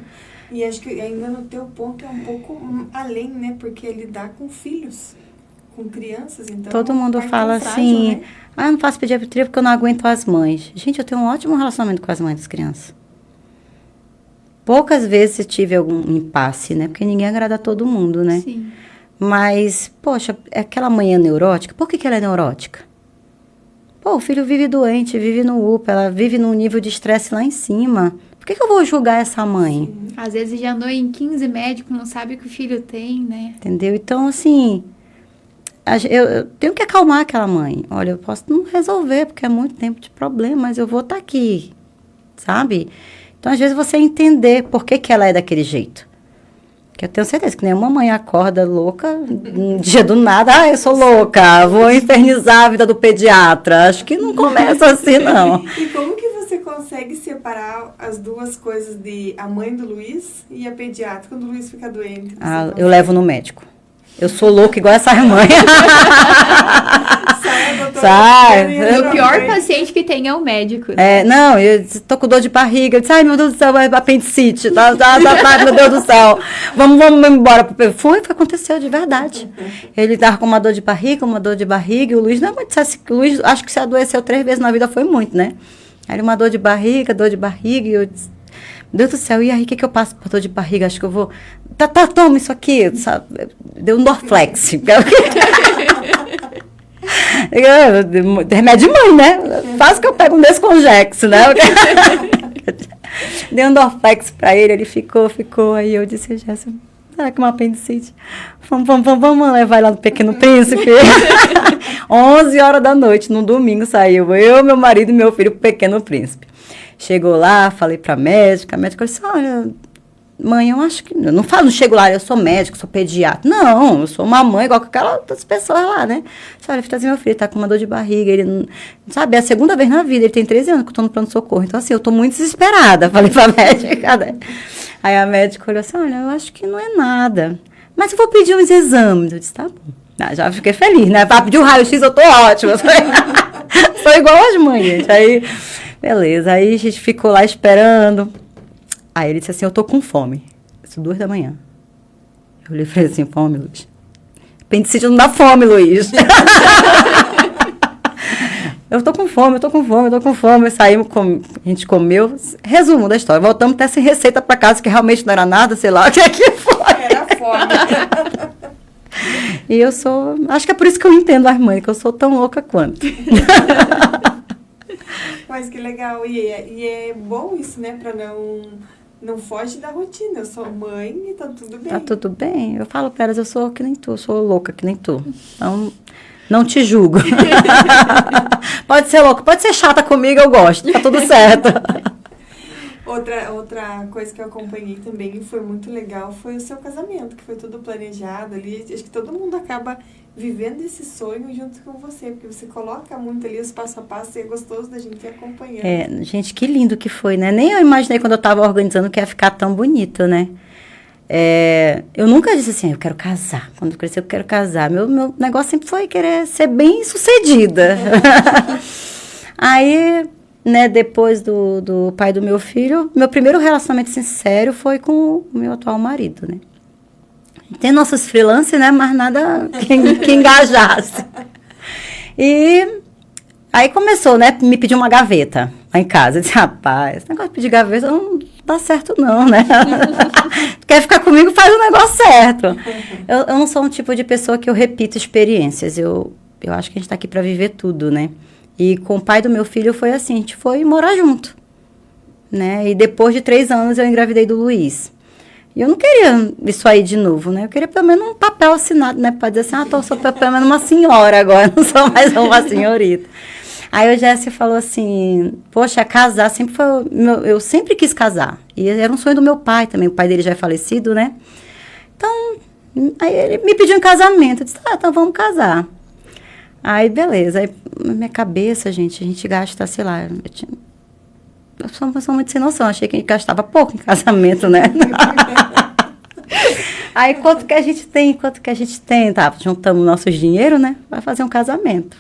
E acho que ainda no teu ponto é um pouco além, né? Porque lidar com filhos, com crianças, então... Todo mundo fala frágil, assim, né? eu não faço pediatria porque eu não aguento as mães. Gente, eu tenho um ótimo relacionamento com as mães das crianças. Poucas vezes eu tive algum impasse, né? Porque ninguém agrada a todo mundo, né? Sim. Mas, poxa, aquela mãe é neurótica, por que ela é neurótica? Pô, o filho vive doente, vive no UPA, ela vive num nível de estresse lá em cima. Por que eu vou julgar essa mãe? Sim. Às vezes já andou em 15 médicos, não sabe o que o filho tem, né? Entendeu? Então, assim, eu tenho que acalmar aquela mãe. Olha, eu posso não resolver, porque é muito tempo de problema, mas eu vou estar aqui, sabe? Então, às vezes, você entender por que ela é daquele jeito. Que eu tenho certeza que nenhuma mãe acorda louca um dia do nada. Eu sou louca, vou infernizar a vida do pediatra. Acho que não começa assim, não. E como que você consegue separar as duas coisas de a mãe do Luiz e a pediatra quando o Luiz fica doente? Eu levo no médico. Eu sou louca igual essa mãe. Sai. O pior paciente que tem é o médico. Né? Não, eu tô com dor de barriga. Eu disse, ai, meu Deus do céu, é apendicite. Tá, meu Deus do céu. Vamos embora. Foi o que aconteceu de verdade. Ele tava com uma dor de barriga. E o Luiz, não é muito... O Luiz, acho que se adoeceu 3 vezes na vida, foi muito, né? Aí uma dor de barriga. E eu disse, meu Deus do céu, e aí, o que eu passo pra dor de barriga? Acho que eu vou... Toma isso aqui, sabe? Deu um Dorflex. Remédio de mãe, né? Faz que eu pego um Descongex, né? Dei um Dorflex pra ele ficou. Aí eu disse, Jéssica, será que é uma apendicite? Vamos levar lá no Pequeno Príncipe. 11 horas da noite, no domingo, saiu eu, meu marido e meu filho pro Pequeno Príncipe. Chegou lá, falei pra médica, a médica disse, olha, mãe, eu acho que... Não chego lá, eu sou médico, sou pediatra. Não, eu sou uma mãe igual que aquelas outras pessoas lá, né? Olha, meu filho tá com uma dor de barriga, ele não... Sabe, é a segunda vez na vida, ele tem 13 anos que eu tô no pronto-socorro. Então, assim, eu tô muito desesperada, falei pra médica, né? Aí a médica olhou assim, olha, eu acho que não é nada. Mas eu vou pedir uns exames. Eu disse, tá bom. Já fiquei feliz, né? Pra pedir um raio-x, eu tô ótima. Sou igual as mães, gente. Aí, beleza. Aí a gente ficou lá esperando. Aí ele disse assim, eu tô com fome. Isso 2 da manhã. Eu olhei e falei assim, fome, Luiz? Apendicite não dá fome, Luiz. Eu tô com fome. Saímos, a gente comeu. Resumo da história. Voltamos até sem receita pra casa, que realmente não era nada, sei lá o que é que foi. Era fome. E eu sou... Acho que é por isso que eu entendo as mães, que eu sou tão louca quanto. Mas que legal. E é bom isso, né? Pra não foge da rotina. Eu sou mãe e tá tudo bem. Tá tudo bem. Eu falo pra elas, eu sou que nem tu, eu sou louca que nem tu. Então, não te julgo. Pode ser louca, pode ser chata comigo, eu gosto. Tá tudo certo. Outra coisa que eu acompanhei também e foi muito legal foi o seu casamento, que foi tudo planejado ali. Acho que todo mundo acaba vivendo esse sonho junto com você, porque você coloca muito ali os passo a passo e é gostoso da gente ir acompanhando. Gente, que lindo que foi, né? Nem eu imaginei quando eu tava organizando que ia ficar tão bonito, né? Eu nunca disse assim, eu quero casar. Quando eu crescer, eu quero casar. Meu negócio sempre foi querer ser bem sucedida. Aí... Né, depois do pai do meu filho, meu primeiro relacionamento sincero foi com o meu atual marido, né? Tem nossos freelancers, né, mas nada que engajasse. E aí começou, né, me pedir uma gaveta lá em casa. Eu disse, rapaz, esse negócio de pedir gaveta não dá certo não, né? Quer ficar comigo, faz o negócio certo. Eu não sou um tipo de pessoa que eu repito experiências. Eu acho que a gente tá aqui para viver tudo, né? E com o pai do meu filho foi assim, a gente foi morar junto, né? E depois de 3 anos eu engravidei do Luiz. E eu não queria isso aí de novo, né? Eu queria pelo menos um papel assinado, né? Para dizer assim, sou pelo menos uma senhora agora, não sou mais uma senhorita. Aí o Jesse falou assim, poxa, casar sempre foi... eu sempre quis casar. E era um sonho do meu pai também. O pai dele já é falecido, né? Então, aí ele me pediu em casamento. Eu disse, então vamos casar. Aí, beleza. Aí, na minha cabeça, gente, a gente gasta, sei lá... Eu sou uma pessoa muito sem noção. Achei que a gente gastava pouco em casamento, né? Aí, quanto que a gente tem? Tá, juntamos nossos dinheiro, né? Vai fazer um casamento.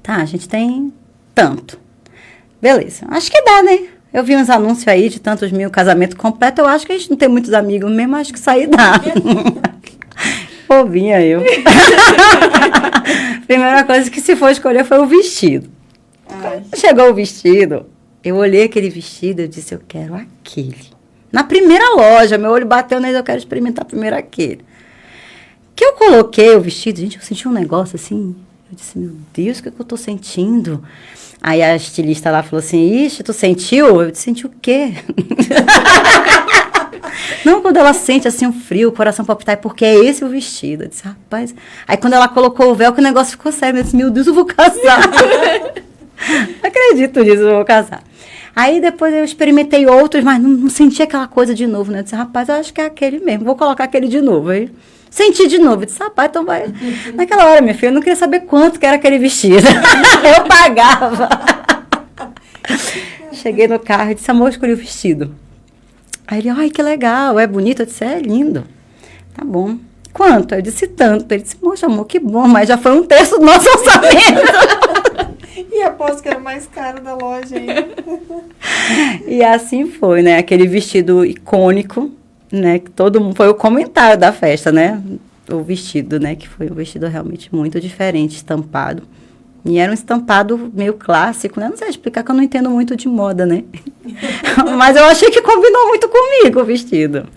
Tá, a gente tem tanto. Beleza. Acho que dá, né? Eu vi uns anúncios aí de tantos mil casamento completo. Eu acho que a gente não tem muitos amigos mesmo. Acho que isso aí dá. Bobinha eu. Primeira coisa que se for escolher foi o vestido. Quando chegou o vestido, eu olhei aquele vestido e disse, eu quero aquele. Na primeira loja, meu olho bateu nele, eu quero experimentar primeiro aquele. Que eu coloquei o vestido, gente, eu senti um negócio assim, eu disse, meu Deus, o que eu tô sentindo? Aí a estilista lá falou assim, ixi, tu sentiu? Eu disse, senti o quê? Não, quando ela sente assim um frio, o coração palpitar, é porque é esse o vestido. Eu disse, rapaz... Aí quando ela colocou o véu, que o negócio ficou sério, eu disse, meu Deus, eu vou casar. Acredito nisso, eu vou casar. Aí depois eu experimentei outros, mas não senti aquela coisa de novo, né? Eu disse, rapaz, eu acho que é aquele mesmo, vou colocar aquele de novo. Aí senti de novo, eu disse, rapaz, então vai. Naquela hora, minha filha, eu não queria saber quanto que era aquele vestido. Eu pagava. Cheguei no carro e disse, amor, eu escolhi o vestido. Aí ele, ai, que legal, é bonito? Eu disse, é lindo. Tá bom. Quanto? Eu disse, tanto. Ele disse, poxa, amor, que bom, mas já foi 1/3 do nosso orçamento. E aposto que era o mais caro da loja ainda. E assim foi, né? Aquele vestido icônico, né? Que todo mundo... Foi o comentário da festa, né? O vestido, né? Que foi um vestido realmente muito diferente, estampado. E era um estampado meio clássico, né? Não sei explicar que eu não entendo muito de moda, né? Mas eu achei que combinou muito comigo o vestido.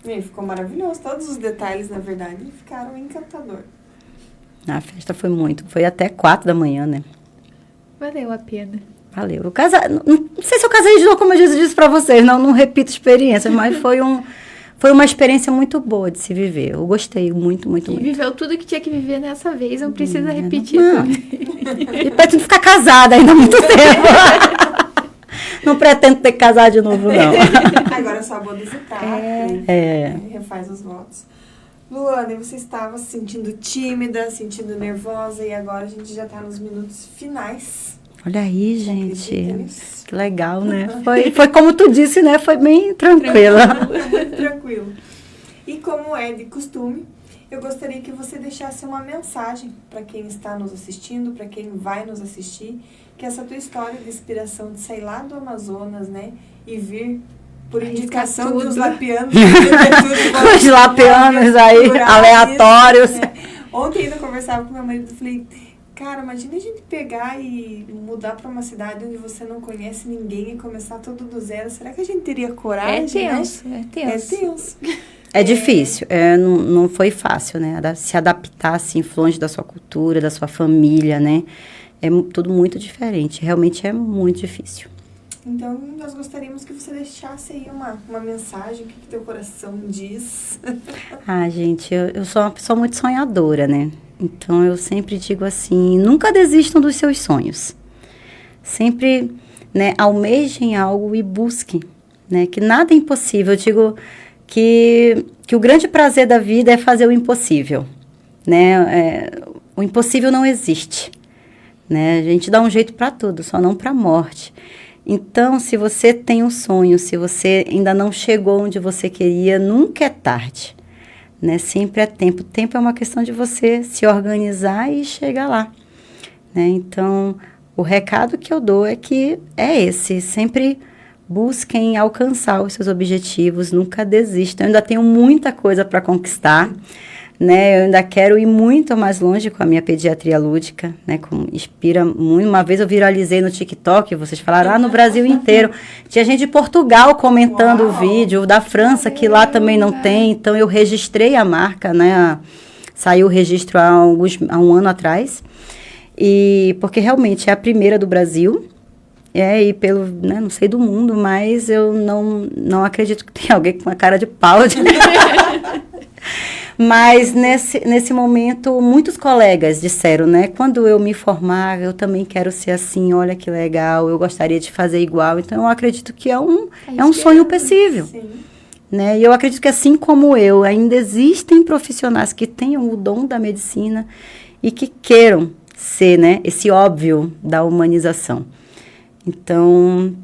E ficou maravilhoso. Todos os detalhes, na verdade, ficaram encantador. A festa foi até 4 da manhã, né? Valeu a pena. Valeu. Não sei se eu casei de novo, como eu disse pra vocês, não repito experiências, mas foi uma experiência muito boa de se viver. Eu gostei muito, muito, muito. E viveu tudo que tinha que viver nessa vez, não precisa repetir. Não. E pretendo ficar casada ainda há muito tempo. Não pretendo ter que casar de novo, não. Agora é só bodas e tapas. Refaz os votos. Luana, você estava se sentindo tímida, sentindo nervosa e agora a gente já está nos minutos finais. Olha aí, gente. Que legal, né? Foi como tu disse, né? Foi bem tranquila. Muito tranquilo. E como é de costume, eu gostaria que você deixasse uma mensagem para quem está nos assistindo, para quem vai nos assistir, que essa tua história de inspiração de sair lá do Amazonas, né? E vir... Por indicação dos lapianos. Os lapianos aí, aleatórios. Isso, né? Ontem ainda conversava com meu marido e falei, cara, imagina a gente pegar e mudar para uma cidade onde você não conhece ninguém e começar tudo do zero. Será que a gente teria coragem? É tenso. É difícil, não foi fácil, né? Se adaptar, assim, longe da sua cultura, da sua família, né? É tudo muito diferente, realmente é muito difícil. Então, nós gostaríamos que você deixasse aí uma mensagem, o que teu coração diz. Gente, eu sou uma pessoa muito sonhadora, né? Então, eu sempre digo assim, nunca desistam dos seus sonhos. Sempre, né, almejem algo e busquem, né? Que nada é impossível. Eu digo que o grande prazer da vida é fazer o impossível, né? O impossível não existe, né? A gente dá um jeito para tudo, só não para a morte. Então, se você tem um sonho, se você ainda não chegou onde você queria, nunca é tarde, né? Sempre é tempo. Tempo é uma questão de você se organizar e chegar lá, né? Então, o recado que eu dou é que é esse, sempre busquem alcançar os seus objetivos, nunca desistam. Eu ainda tenho muita coisa para conquistar, né? Eu ainda quero ir muito mais longe com a minha pediatria lúdica, né? Inspira muito. Uma vez eu viralizei no TikTok, vocês falaram, no Brasil inteiro. Tinha gente de Portugal comentando o vídeo, da França, que lá também não tem. Então, eu registrei a marca, né? Saiu o registro há um ano atrás. E porque realmente é a primeira do Brasil. E pelo, né, não sei do mundo, mas eu não acredito que tenha alguém com uma cara de pau. Mas nesse momento, muitos colegas disseram, né? Quando eu me formar, eu também quero ser assim, olha que legal, eu gostaria de fazer igual. Então, eu acredito que é um sonho possível. Sim. Né? E eu acredito que assim como eu, ainda existem profissionais que tenham o dom da medicina e que queiram ser, né, esse óbvio da humanização. Então,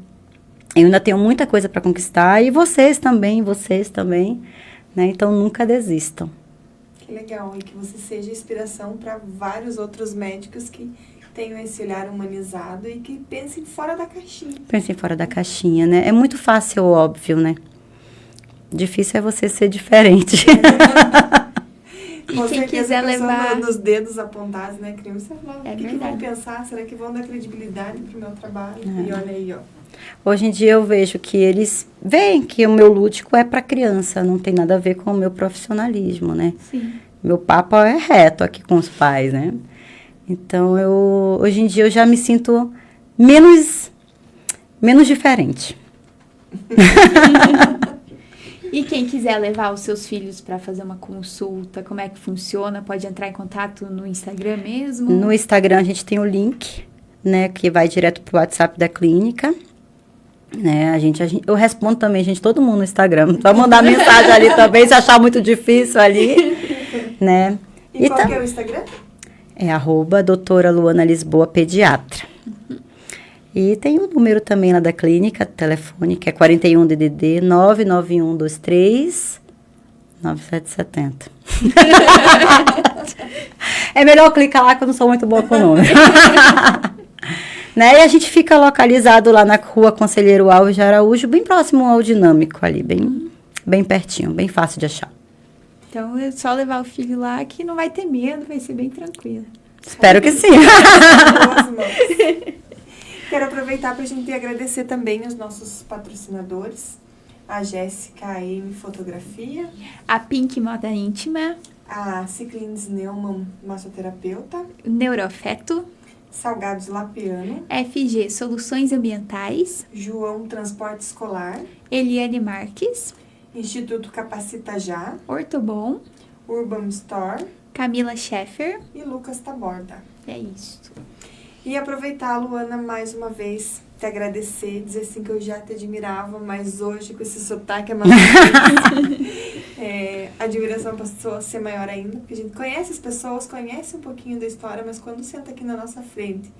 eu ainda tenho muita coisa para conquistar e vocês também, né? Então, nunca desistam. Que legal, e que você seja inspiração para vários outros médicos que tenham esse olhar humanizado e que pensem fora da caixinha. Pensem fora da caixinha, né? É muito fácil, óbvio, né? Difícil é você ser diferente. E quem quiser levar nos dedos apontados, né, criança? É o que verdade. vão pensar? Será que vão dar credibilidade pro meu trabalho? E olha aí, ó. Hoje em dia eu vejo que eles veem que o meu lúdico é para criança, não tem nada a ver com o meu profissionalismo, né? Sim. Meu papo é reto aqui com os pais, né? Então, hoje em dia eu já me sinto menos diferente. E quem quiser levar os seus filhos para fazer uma consulta, como é que funciona? Pode entrar em contato no Instagram mesmo? No Instagram a gente tem o link, né, que vai direto pro WhatsApp da clínica. Né, eu respondo também, gente, todo mundo no Instagram. Só mandar mensagem ali também, se achar muito difícil ali, né? E qual que é o Instagram? É @doutora Luana Lisboa Pediatra. E tem o número também lá da clínica, telefone, que é 41 DDD 99123 9770. É melhor clicar lá que eu não sou muito boa com o nome. Né? E a gente fica localizado lá na rua Conselheiro Alves de Araújo, bem próximo ao Dinâmico ali, bem pertinho, bem fácil de achar. Então é só levar o filho lá que não vai ter medo, vai ser bem tranquilo. Espero que sim. Quero aproveitar para a gente agradecer também os nossos patrocinadores, a Jéssica AM Fotografia, A Pink Moda Íntima, a Ciclines Neumann Massoterapeuta, Neurofeto, Salgados Lapiano, FG Soluções Ambientais, João Transporte Escolar, Eliane Marques, Instituto Capacita Já, Ortobon, Urban Store Camila Scheffer. e Lucas Taborda. É isso. E aproveitar, Luana, mais uma vez, te agradecer, dizer assim que eu já te admirava, mas hoje com esse sotaque a admiração passou a ser maior ainda, porque a gente conhece as pessoas, conhece um pouquinho da história, mas quando senta aqui na nossa frente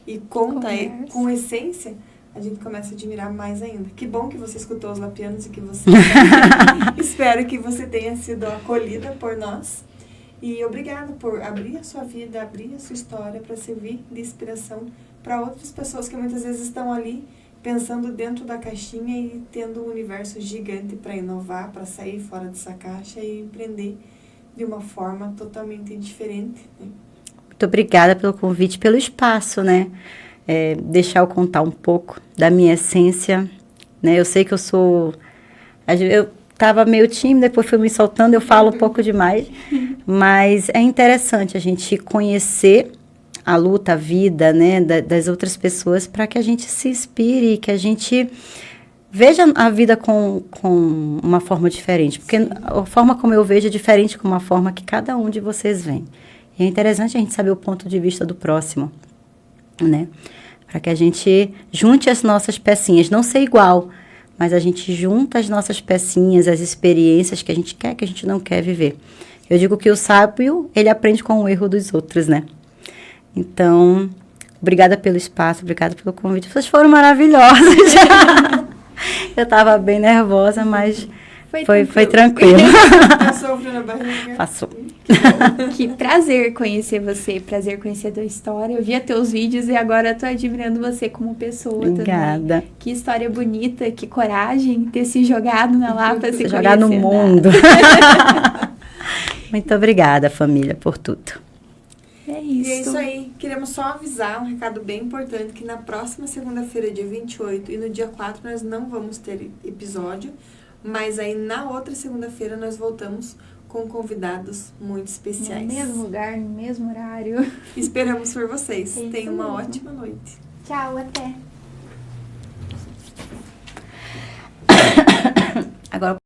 e conta com essência, a gente começa a admirar mais ainda. Que bom que você escutou os Lapianos e que você... Espero que você tenha sido acolhida por nós. E obrigada por abrir a sua vida, abrir a sua história para servir de inspiração para outras pessoas que muitas vezes estão ali pensando dentro da caixinha e tendo um universo gigante para inovar, para sair fora dessa caixa e empreender de uma forma totalmente diferente. Né? Muito obrigada pelo convite, pelo espaço, né? Deixar eu contar um pouco da minha essência, né? Eu sei que eu estava meio tímida, depois fui me soltando, eu falo um pouco demais, mas é interessante a gente conhecer a luta, a vida, né, das outras pessoas, para que a gente se inspire, que a gente veja a vida com uma forma diferente, porque a forma como eu vejo é diferente com uma forma que cada um de vocês vê. E é interessante a gente saber o ponto de vista do próximo, né, para que a gente junte as nossas pecinhas, não ser igual, mas a gente junta as nossas pecinhas, as experiências que a gente quer, que a gente não quer viver. Eu digo que o sábio, ele aprende com o erro dos outros, né? Então, obrigada pelo espaço, obrigada pelo convite. Vocês foram maravilhosos. Eu estava bem nervosa, mas foi tranquilo. Passou frio na barriga? Passou. Que prazer conhecer você, prazer conhecer a tua história. Eu via teus vídeos e agora eu tô admirando você como pessoa Obrigada. também. Que história bonita, que coragem ter se jogado na Lapa, se jogar no conhecer, mundo. Muito obrigada, família, por tudo. É isso. E é isso aí. Queremos só avisar um recado bem importante, que na próxima segunda-feira, dia 28, e no dia 4 nós não vamos ter episódio, mas aí na outra segunda-feira nós voltamos com convidados muito especiais. No mesmo lugar, no mesmo horário. Esperamos por vocês. É isso Tenham uma mesmo. ótima noite. Tchau, até. Agora